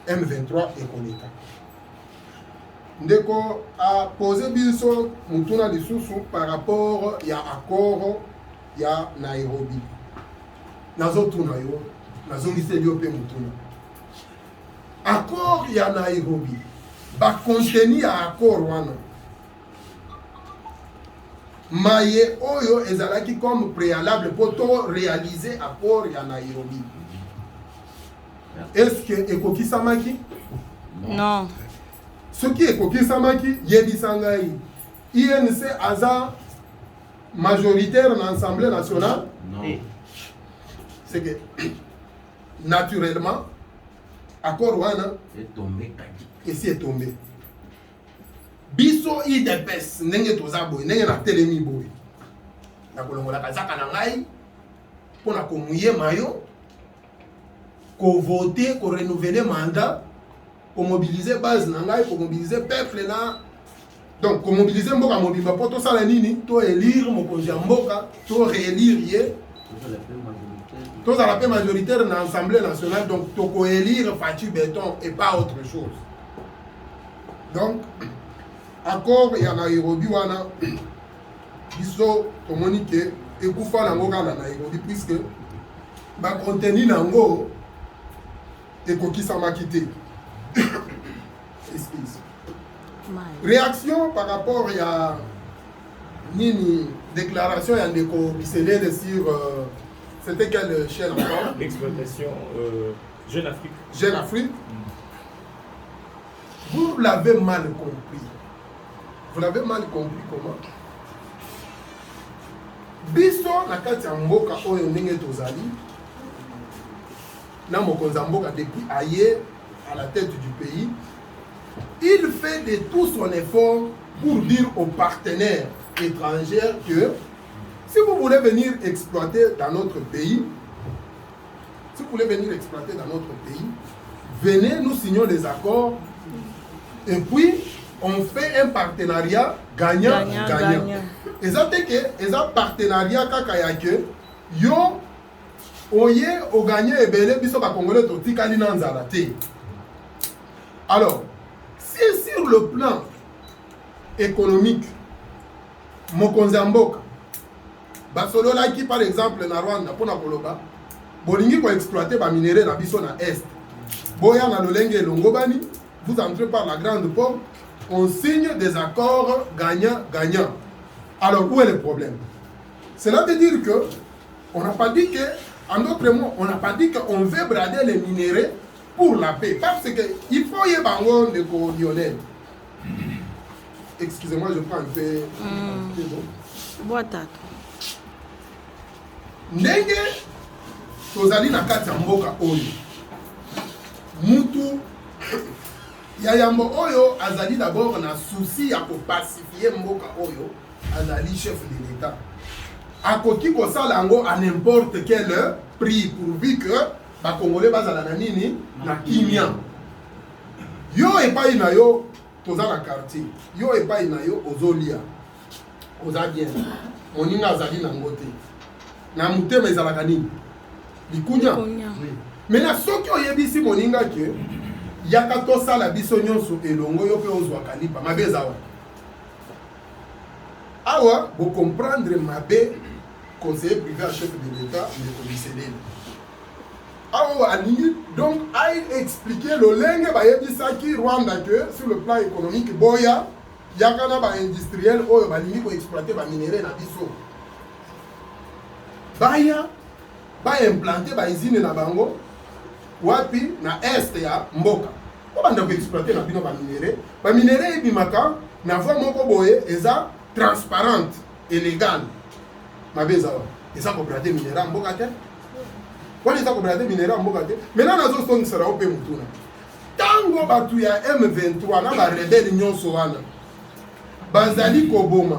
M23 est connecté. Ndeko a posé biso mutuna lisusu par rapport à accord ya Nairobi. Nazo tuna yo, nazo liselio pe mutuna. Accord ya Nairobi. Ba contenu ya accord wana. Maye oyo ezalaki comme préalable pour réaliser accord ya Nairobi. Est-ce que ekoki samaki? Non. Ce qui ekoki samaki yebisangai. INC aza majoritaire dans l'Assemblée nationale? Non. C'est que naturellement accord wana est tombé. et si est tombé. Biso IDPS ndenge toza boy ndenge na telemi boy na kolongola kazaka na ngai pona ko muye mayo ko voter ko renouveler mandat ko mobiliser base na ngai ko mobiliser peuple na donc ko mobiliser mboka mobimba po to sala nini to élire mokonzi ya mboka to réélire ye to za la paix majoritaire na Assemblée nationale donc to ko élire Fatou Béton et pas autre chose. Donc accord ya Nairobi wana biso tomoni ke ekufa nango kala na Nairobi puisque ba contenu nango ekokisamaki te. Excuse. Réaction par rapport à nini déclaration ya ndeko Biselele sur c'était quelle chaîne encore? L'exploitation Jeune Afrique. Jeune Afrique. Vous l'avez mal compris. Vous l'avez mal compris comment? Biso na kati ya mboka oyo ndenge tozali na mokonzi mboka depuis aye à la tête du pays, il fait de tout son effort pour dire aux partenaires étrangers que si vous voulez venir exploiter dans notre pays, venez, nous signons des accords et puis on fait un partenariat gagnant-gagnant. Et ça fait que un partenariat kakayake yo oye o gagné et belé biso ba congolais to tikali na nzala te. Alors, si sur le plan économique mokonzi mboka basolola qui par exemple na Rwanda pona koloba bolingi ko exploiter ba minerais na biso na est. Boya na lolenge longobani, vous entrez par la grande porte, on signe des accords gagnant-gagnant. Alors, où est le problème? Cela veut dire que on n'a pas dit que, en d'autres mots, on n'a pas dit qu'on veut brader les minéraux pour la paix. Parce qu'il faut y avoir des Lionel. Excusez-moi, je prends un peu. Boa tarde. ndenge tozali na kati ya mboka oyo mutu ya yambo oyo azali d'abord na souci ya kopacifie mboka oyo azali chef de l'État akoki kosala yango à n'importe quel prix pourvu que bakongolais bazala na nini na kimia yo epai na yo toza na quartier yo epai na yo ozolia oza bien moninga azali nango te na motema ezalaka nini likunya mais na soki oyebisi moninga ke yaka tosala biso nyonso elongo yo mpe ozwaka lipa mabe eza awa awa bocomprendre mabe conseiller privé à chef de l'État ndeko Biseleli awa alingi donc ail expliquer lolenge bayebisaki Rwanda que sur le plan économique boya yaka na baindustriel oyo balingi koexploite baminere na biso baya baimplante baizine na bango wapi na este ya mboka obanda koexploite na bino baminere ebimaka na voie moko boye eza transparente et légale mabe eza wa eza kobrate minere ya mboka te wana eza kobrate minere ya mboka te maintenant nazosongisela yo mpe motuna ntango bato ya M23 na barebele nyonso wana bazali koboma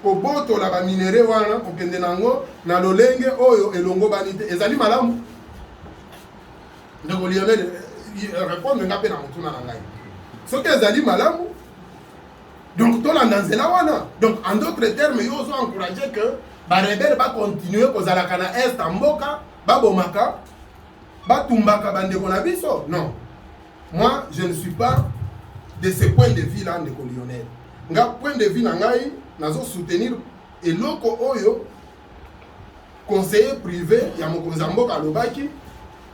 kobotola baminere wana kokende nango na lolenge oyo elongo bani te ezali malamu ndeko Lionel répondre nga mpe na motuna na ngai soki ezali malamu donc tolanda nzela wana donc en d'autres termes yo ozo encourager que barebele bacontinue kozalaka na est ya mboka babomaka batumbaka bandeko na biso non moi je ne suis pas de ce point de vue là ndeko Lionel nga point de vue na ngai nazo soutenir eloko oyo conseiller privé ya mokonzi ya mboka alobaki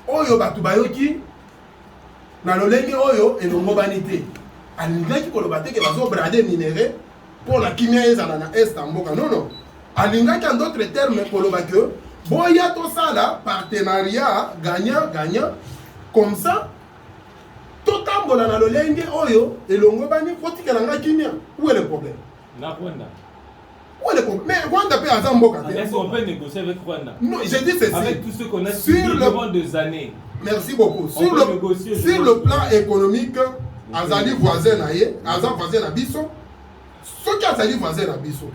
oyo bato bayoki na lolenge oyo elongo bani te alingaki koloba te ke bazobrade minere mpo na kimia ezala na est ya mboka non alingaki en d'autres termes koloba ke boya tosala partenariat gagnant comme ça totambola na lolenge oyo elongo bani kotikela nga kimia où est le problème na Rwanda. Où est le problème? Mais Rwanda peut avoir mboka. Est-ce qu'on peut négocier avec Rwanda? Non, j'ai dit ceci. Avec tout ce qu'on a subi durant des années. Merci beaucoup. Sur le plan économique, azali voisin na ye, azali voisin na biso. Ce qui azali voisin na biso.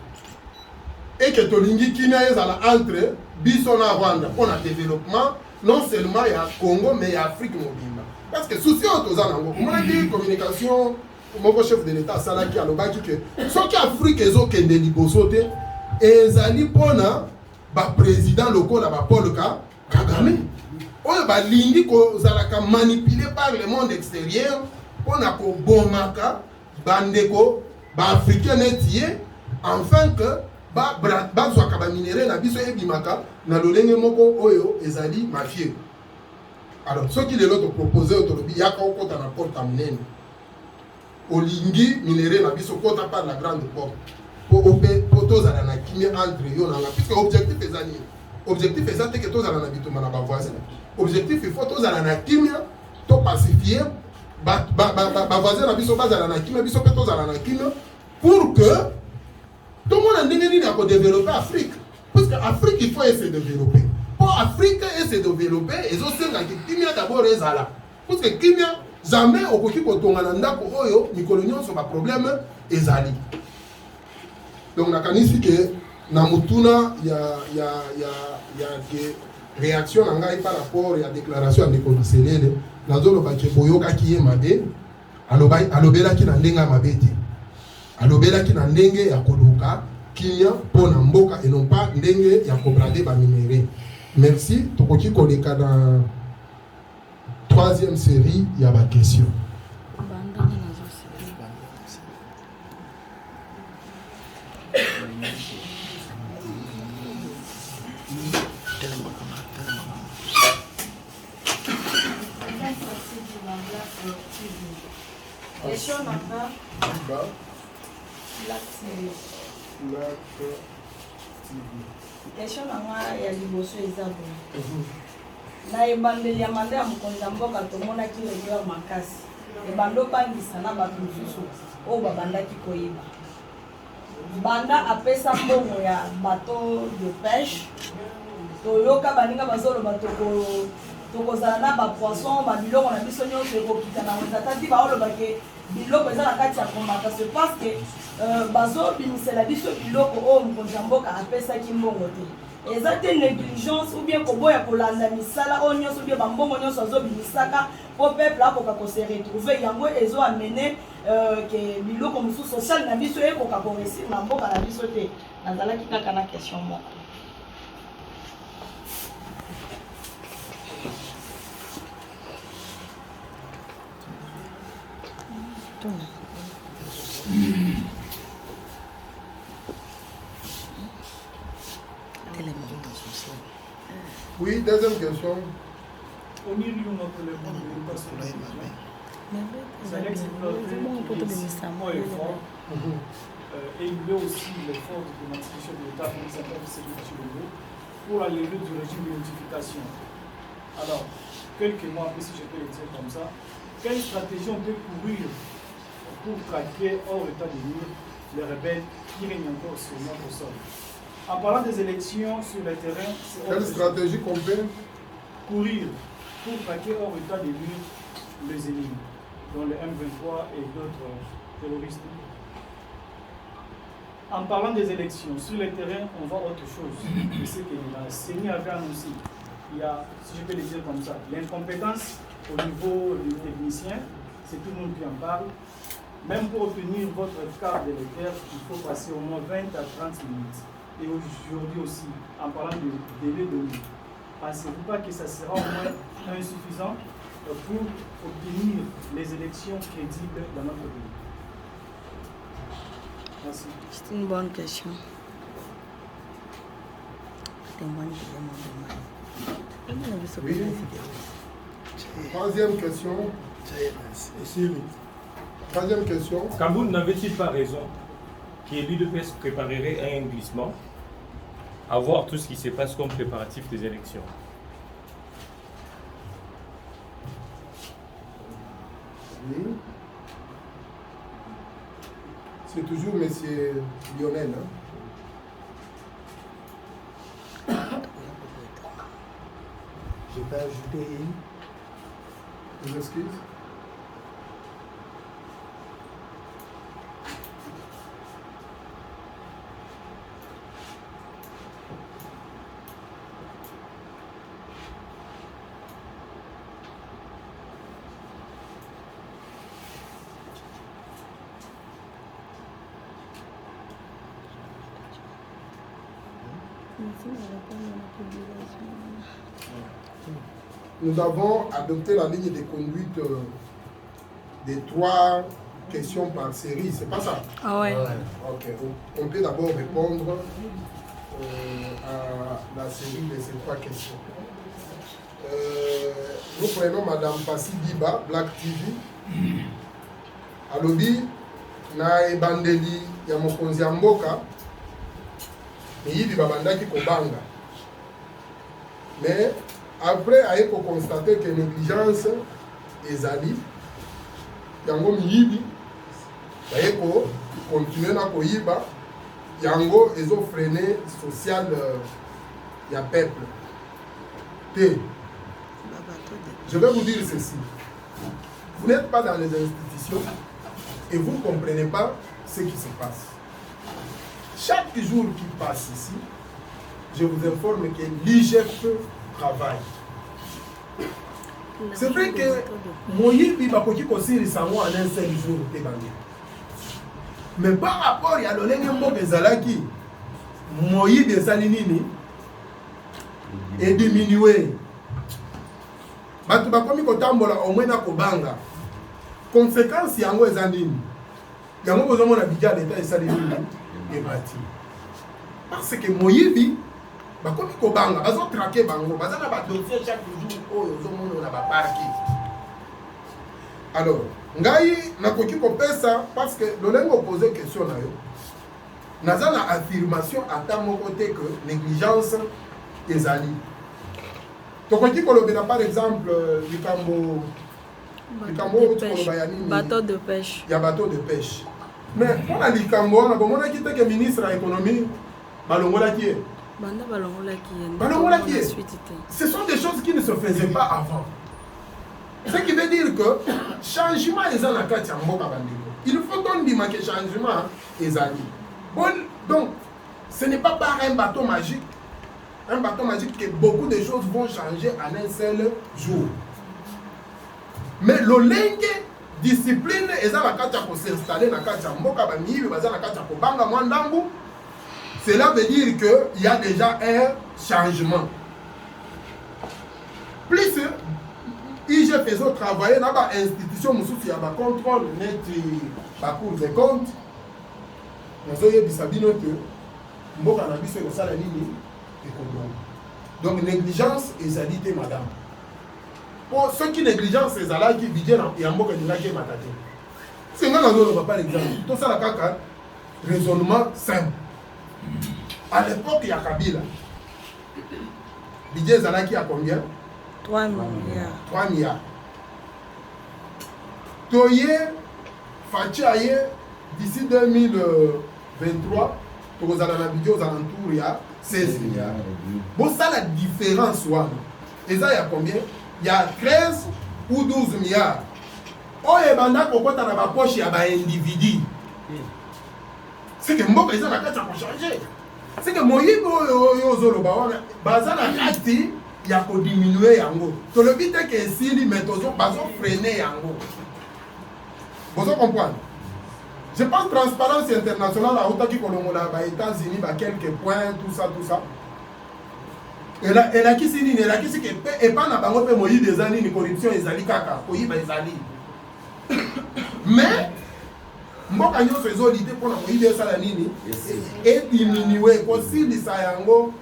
Et que tolingi kimia ezala entre biso na Rwanda pour le développement non seulement ya Congo mais ya Afrique mobimba. Parce que souci otoza nango. On a dit communication mon chef de l'État salaki alobaki que soki Afrique ezokende liboso te ezali mpona baprésident lokola Paul Kagame oyo balingi kozalaka manipulé par le monde extérieur mpona kobomaka bandeko baafricain neti ye afin que bazwaka baminere na biso ebimaka na lolenge moko oyo ezali mafie. Alors soki lelo topropose oyo tolobi yaka okota na porte ya monene olingi minere na biso kota par la grande porte po tozala na kimia entre yo nanga puisque objectif eza nini objectif eza te ke tozala na bituma na bavoisin objectif il faut tozala na kimia to pacifier bavoisin na biso bazala na kimia biso mpe tozala na kimia pour que tomona ndenge nini ya kodévelopper Afrique parce que Afrique il faut essayer de développer pour Afrique essayer de développer ezosengaki kimia d'abord ezala parce que kimia jamais okoki kotonga na ndako oyo mikolo nyonso ba problème ezali. Donc nakanisi ke na mutuna ya ke réaction na ngai par rapport ya déclaration ya ndeko Biselele nazoloba ke boyokaki ye mabe alobelaki na ndenge ya mabe te alobelaki na ndenge ya koluka kimia mpo na mboka et non pas ndenge ya kobrade baminere. Merci tokoki koleka na troisième série, il y a ma question. Question ya liboso eza bon. Na ebandeli ya manda ya mokonzi ya mboka tomonaki régleur makasi ebando bangisa na bato mosusu oyo babandaki koyeba banda apesa mbongo ya bateau de pêche toyoka baninga bazoloba tokozala na bapoisson babiloko na biso nyonso ekokita na wenza tati baolobake biloko eza na kati ya komata se parce que bazobimisela biso biloko oyo mokonzi ya mboka apesaki mbongo te eza te négligence ou bien koboya kolanda misala oyo nyonso bien bambongo nyonso azobimisaka po peuple akoka kose retrouve yango ezoamene ke biloko mosusu social na biso ekoka koresir na mboka na biso te nazalaki kaka na question moko. Oui, deuxième question. On y lui notre téléphone, c'est un exploité effort et il veut aussi l'effort de l'institution de l'État pour s'appelle sécurité pour la levée du régime de notification. Alors, quelques mois après, si je peux le dire comme ça, quelle stratégie on peut courir pour traquer hors état de nuire les rebelles qui règnent encore sur notre sol? En parlant des élections sur le terrain, quelle stratégie qu'on peut courir pour traquer hors état de nuire les ennemis, dont le M23 et d'autres terroristes? En parlant des élections, sur le terrain, on voit autre chose. Je sais que la CENI avait annoncé, il y a, si je peux le dire comme ça, l'incompétence au niveau du technicien, c'est tout le monde qui en parle. Même pour obtenir votre carte d'électeur, il faut passer au moins 20 à 30 minutes. Et aujourd'hui aussi, en parlant de délai de nuit, pensez-vous pas que ça sera au moins insuffisant pour obtenir les élections crédibles dans notre pays? Merci. C'est une bonne question. Oui. Troisième question. Troisième question. Kaboul n'avait-il pas raison que l'UDPS préparerait un glissement à voir tout ce qui se passe comme préparatif des élections? Oui. C'est toujours M. Lionel. Hein? Je peux ajouter une excuse. Nous avons adopté la ligne de conduite des 3 questions par série, c'est pas ça? Ah ouais. Ok, on peut d'abord répondre à la série de ces 3 questions. Nous prenons Madame Passi Diba, Black TV. Alobi, na ebandeli ya mokonzi ya mboka, miyibi babandaki kobanga. Mais après, il faut constater que négligence est ali. Yango miyibi, il faut continuer à koyiba. Yango, ils ont freiné social y a peuple. Je vais vous dire ceci. Vous n'êtes pas dans les institutions et vous ne comprenez pas ce qui se passe. Chaque jour qui passe ici, je vous informe que l'IGF travaille. C'est vrai que Moïbi Bakoki Kosiri Sango en un seul jour. Mais par rapport à l'Olengembo Bezalaki, Moïbi Salinini est diminué. Batu bakomi kotambola au moins na kobanga. Conséquence yango ezandini. Yango bozomo na bidja l'état et salinini et bati. Parce que Moïbi bakomi kobanga, bazo traquer bango, bazana ba dossier chaque jour oyo zomo na ba parki. Alors, ngai nakoki kopesa parce que lolengo poser question na yo. Nazana affirmation ata moko te que négligence ezali. Tokoki kolobela par exemple bateau de pêche. Il y a bateau de pêche. Mais on a likambo na bomona ki te que ministre de l'économie balongola ki Ce sont des choses qui ne se faisaient pas avant. Ce qui veut dire que changement est dans la carte. Il faut qu'on dise que changement est allé. Bon, donc, ce n'est pas par un bâton magique. Un bâton magique que beaucoup de choses vont changer en un seul jour. Mais le lingue discipline est dans la carte pour s'installer dans la carte. Cela veut dire qu'il y a déjà un changement. Plus IG faisait travailler dans l'institution, il y a un contrôle net la Cour des comptes. Donc, négligence et zalité, madame. Pour ceux qui négligence, c'est là qui vivent dans le monde de la guerre. C'est un pas l'exemple. Tout ça, la raisonnement simple. À l'époque, il y a Kabila. Budget Zalaki a combien? 3 milliards. 3 milliards. Toye, Fachaye, d'ici 2023, pour les alentours, il y a 16 milliards. Bon, ça, la différence, et ça, il y a combien? Il y a 13 ou 12 milliards. Oh, et banda, pourquoi tu as ma poche, il y a un individu. C'est que moi, les gens, la changer. C'est que moi, il y a pour diminuer yango. Tout le but est que si les méthodes sont freiner yango. Vous comprenez? Je pense que transparence internationale à Otaki Kolongola, aux États-Unis, quelques points, tout ça. Et là, qui s'est dit, et là, qui s'est dit, et pas n'a pas fait moyen des années de corruption, et zali kaka, pour y aller. Mais, moi, quand je fais l'idée pour la moyen des salanini, et diminuer, aussi les sayango,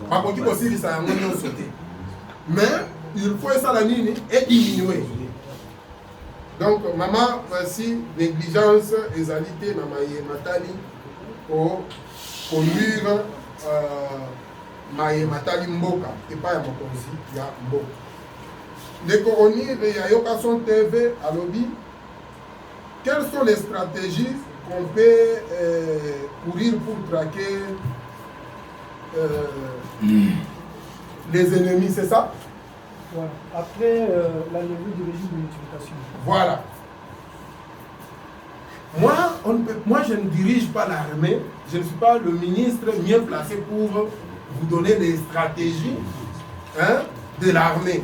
pas pour qui aussi les sayango n'ont sauté. Mais, il faut ça la ligne et diminuer. Donc, maman, voici négligence et zalité, maman et matali, pour conduire matali mboka, et pas à mon conseil, il y a mboka. Les coronis, il y a Yokason TV à lobby. Quelles sont les stratégies qu'on peut courir pour traquer les ennemis, c'est ça? Voilà. Après la levée du régime de notification. Voilà. Moi, je ne dirige pas l'armée. Je ne suis pas le ministre mieux placé pour vous donner des stratégies de l'armée.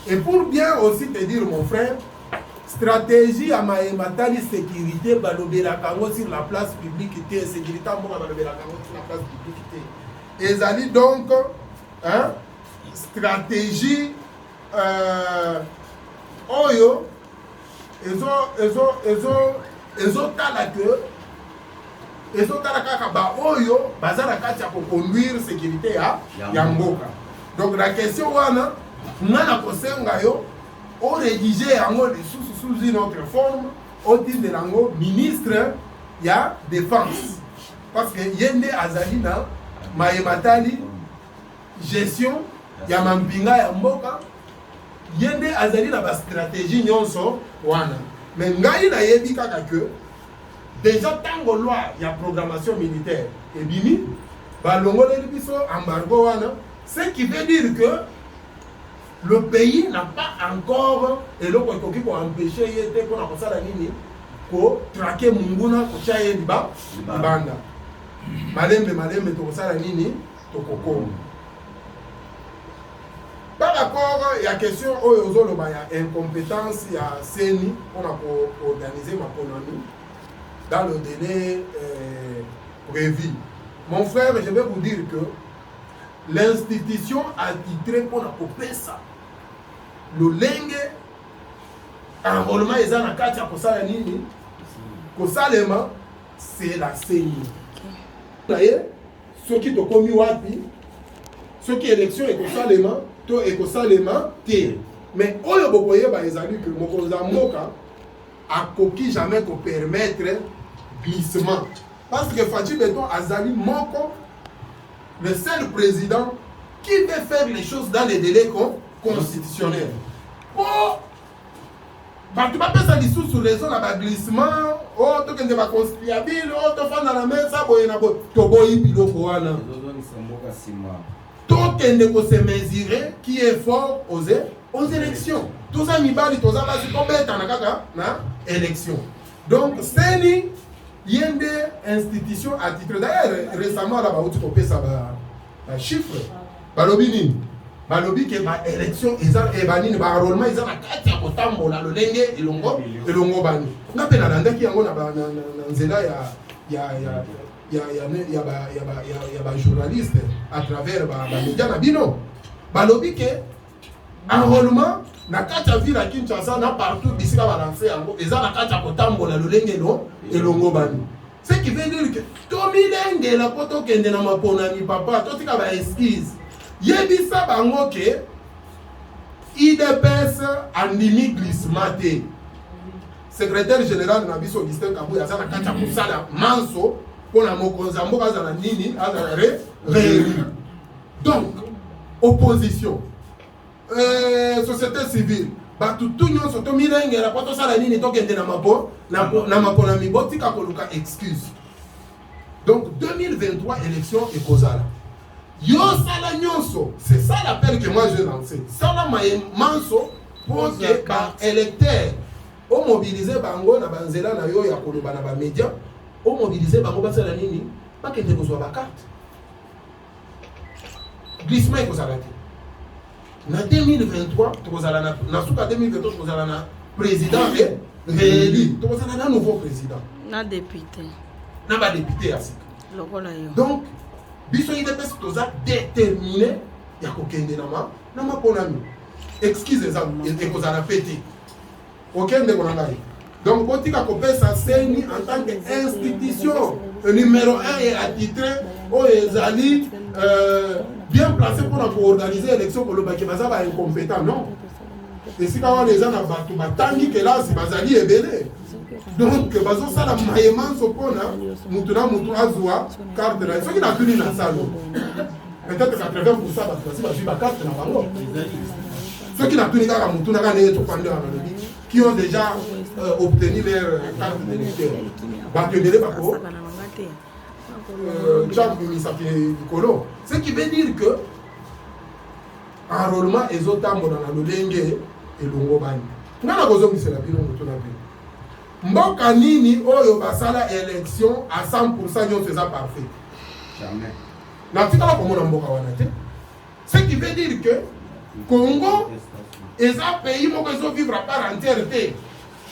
Et pour bien aussi te dire, mon frère, stratégie à Maïmatali sécurité, balobela kango sur la place publique, sécurité à balobela kango sur la place publique. Et zali donc, stratégie oyo, oyo, bazala kati pour conduire sécurité à Yamboka. Donc la question wana, nana kosenga yo, on rédigeait sous une autre forme, au titre de l'ango ministre, il y a défense. Parce que yende azalina, Maïmatali, gestion, il y a Mampinga ya Mboka, yende azalina ba stratégie nyonso wana. Mais ngai na yebi kaka que déjà tango loi, il y a programmation militaire et bimi, balongo le biso embargo wana, ce qui veut dire que le pays n'a pas encore et le qui pour empêcher yete pour na kosala nini ko traquer munguna ko chaye liba banda malembe to kosala nini to koko. Par rapport à la question il y a incompétence, il y a CENI pour organiser ma colonie dans le délai prévu. Mon frère, je vais vous dire que l'institution a titré pour la COPESA. Le lingue, enrôlement est dans la carte à Kosala Nini. Kosalema, c'est la CENI. Vous voyez, ceux qui ont commis Wapi, ceux qui élection et Kosalema, et Kosalema, mais oyo bokoye ba ezali que mokonza moka a coquille jamais qu'on permettre glissement. Parce que Fachi Beton Azali Moko, le seul président qui veut faire les choses dans les délais constitutionnels. Pour bato bapesa lisusu raison na baglissement oyo tokende baconciliabile oyo tofanda na mesa boye na boye toboyi biloko wana tokende kose mesurer qui est fort aux élections toza mibali toza basi tobetana kaka na élection donc seni yende institution attitré d'ailleurs récemment là bauti kopesa ba chiffre balobi nini balobi ke ba élection eza ebanini ba enrôlement eza na kati ya kotambola lolenge elongo bani nga pe nalandaki yango na nzela ya ba journaliste à travers ba média na bino balobi ke enrôlement na kati ya ville ya Kinshasa na partout bisika balancer yango eza na kati ya kotambola lolenge elongo bani ce qui veut dire que tomilengela po tokende na maponami papa totika ba esquisse yebisa bango ke IDPS andimi glissement te secrétaire général na biso Augustin Kabuya aza na kati ya kosala manso mpona mokonzi ya mboka azala nini azala réélu donc opposition société civile bato tu nyonso tomilengela po tosala nini tokende na maponami botika koluka excuse donc 2023 élection ekozala yo sala nyonso c'est ça l'appel que moi j'ai lancé sala manso pour que ba électeur o mobiliser bango na banzela na yo ya koloba na ba média o mobiliser bango basala nini bakende kozwa ba carte glissement ekozala te na 2023 tokozala na suka 2023 tokozala na président réélu tokozala na nouveau président na député na ba député ya sika lokola yo donc biso IDPS toza déterminé ya kokende na maponami excuse ekozala pete okende kona ngai donc botika kopesa seni en tant que institution numéro 1 et attitré oyo ezali bien placé mpona koorganiser élection kolobaki baza ba incompétent non esika wana eza na bato batangi kelasi bazali ebele donc bazosala mayemanso mpona mutu na mutu azwa carte na soki natuni na salo peut-être 80% bato basi bazwi bakarte na bango soki natuni kaka mutu naka ndenge tofande wana lobi qui ont déjà obtenu leur carte d'électeur bato ebele bako tchabimisaki likolo ce qui veut dire que enrôlement ezotambola na lolenge elongo bani nga na kozongisela bino moto na bino mboka nini oyo basala élection à 100% nyonso eza parfait jamais natikala komona mboka wana te ce qui veut dire que Congo eza pays moko ezovivre à part entière te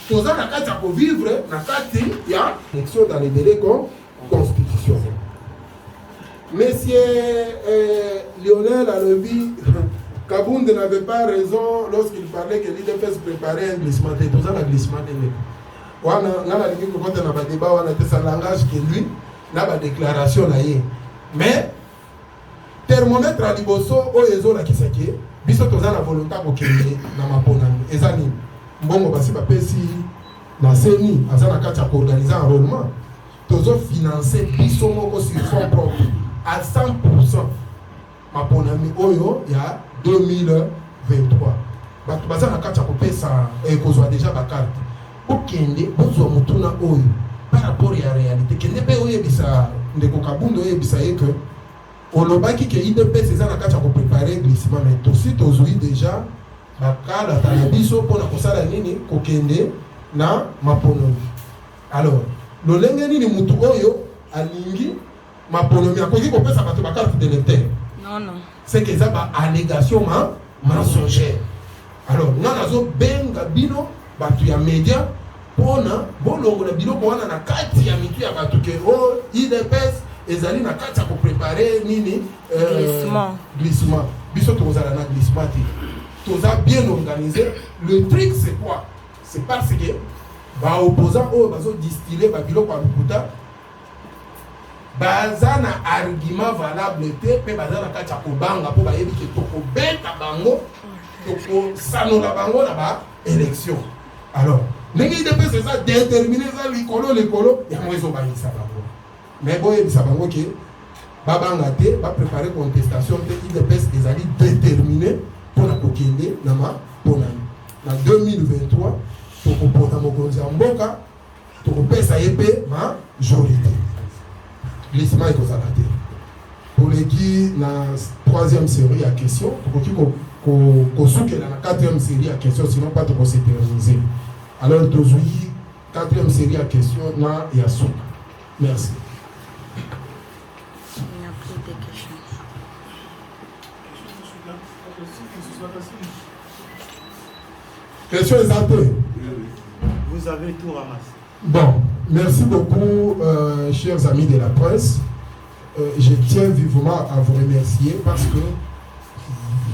toza na kati ya kovivre na kati ya élection dans les délais constitution monsieur Lionel alobi Kabunde n'avait pas raison lorsqu'il parlait que l'IDPS préparait un glissement te toza na glissement te wana ngana lingi kokota na badeba wana te sa langage que lui na ba déclaration na ye mais thermomètre à liboso oyo ezolakisa ke biso toza na volonté kokende na maponami eza nini mbongo basi bapesi na seni aza na kati ya koorganize enrôlement tozofinancer biso moko sur fonds propre à 100% maponami oyo ya 2023 bato baza na kati ya kopesa kozwa déjà bakarte okende bozwa mutuna oyo par rapport ya réalité kende pe oyebisa ndeko Kabunde oyebisa ye que olobaki ke IDPS eza na kati ya kopréparer glissement mais tosi tozwi déjà bakala tala biso mpona kosala nini kokende na maponami alors lolenge nini mutu oyo alingi maponami akoki kopesa bato bakarte d'électeur non c'est que eza ba allégation mensongère alors nga nazobenga bino bato ya média mpona bolongola biloko wana na kati ya mitu ya bato ke o IDPS ezali na kati ya kopréparer nini glissement biso tokozala na glissement te toza bien organisé le truc c'est quoi c'est parce que baopposant oyo bazodistille babiloko ya lokuta baza na argument valable te mpe baza na kati ya kobanga mpo bayebi ke tokobeta bango tokosanola bango na baélection alors ndenge IDPS eza déterminé eza likolo yango ezobangisa bango mais boyebisa bango ke babanga te bapréparer contestation te IDPS ezali déterminé mpona kokende na maponami na 2023 tokopona mokonzi ya mboka tokopesa ye mpe majorité glissement ekozala te toleki na 3e série ya question tokoki kosukela na 4e série ya question sinon pas tokoséterniser alors tozwi 4e série ya question na ya suka merci. Question exacte. Vous avez tout ramassé. Bon, merci beaucoup, chers amis de la presse. Je tiens vivement à vous remercier parce que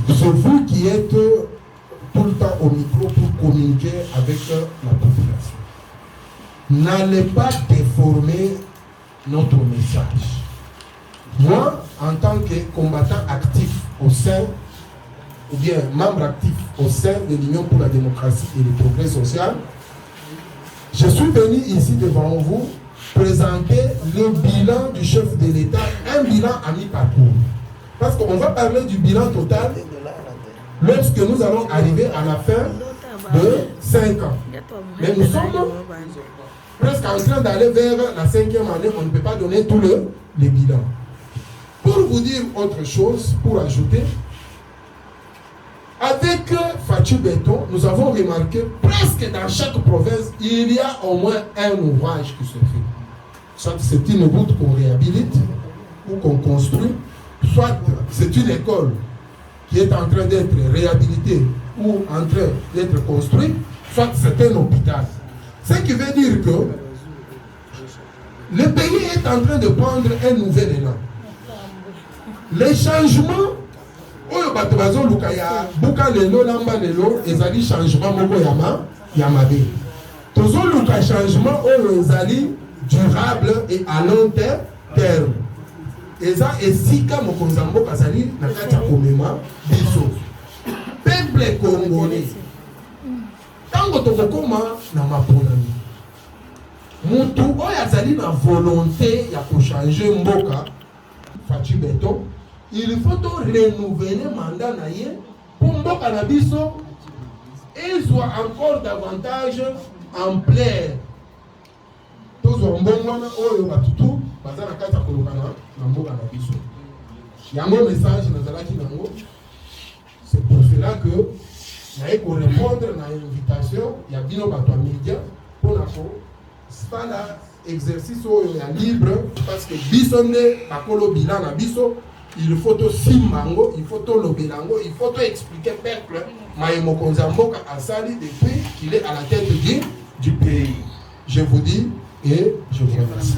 c'est vous qui êtes tout le temps au micro pour communiquer avec la population. N'allez pas déformer notre message. Moi, en tant que combattant actif au sein, ou bien membre actif au sein de l'Union pour la démocratie et le progrès social, je suis venu ici devant vous présenter le bilan du chef de l'État, un bilan à mi-parcours. Parce qu'on va parler du bilan total lorsque nous allons arriver à la fin de 5 ans. Mais nous sommes presque en train d'aller vers la 5e année, on ne peut pas donner tout le bilan. Pour vous dire autre chose, pour ajouter, avec Fatou Béton, nous avons remarqué presque dans chaque province, il y a au moins un ouvrage qui se fait. Soit c'est une route qu'on réhabilite ou qu'on construit, soit c'est une école qui est en train d'être réhabilitée ou en train d'être construite, soit c'est un hôpital. Ce qui veut dire que le pays est en train de prendre un nouvel élan. Les changements, oyo bato bazoluka ya buka lelo lamba lelo ezali changement moko ya mabe. Tozoluka changement oyo ezali durable et à long terme. Eza esika mokonzi ya mboka azali na kati ya komema biso. Peuple congolais. Tango tokokoma na maponami. Mutu oyo azali na volonté ya kochange mboka Fatou Béton, il faut renouveler le mandat pour mboka na biso et soit encore davantage en plaire. Tous les mbongwana oyo batutu baza na kati ya koloka na mboka na biso. Yango message nazalaki nango. C'est pour cela que naye ko répondre na invitation ya bino bato ya média pour na ko spala exercice oyo ya libre parce que biso nde bakolo bilan na biso. Il faut tout simango, il faut tout lobelango, il faut tout expliquer peuple. Maï Mokonzi ya mboka asali depuis qu'il est à la tête du pays. Je vous dis et je vous remercie.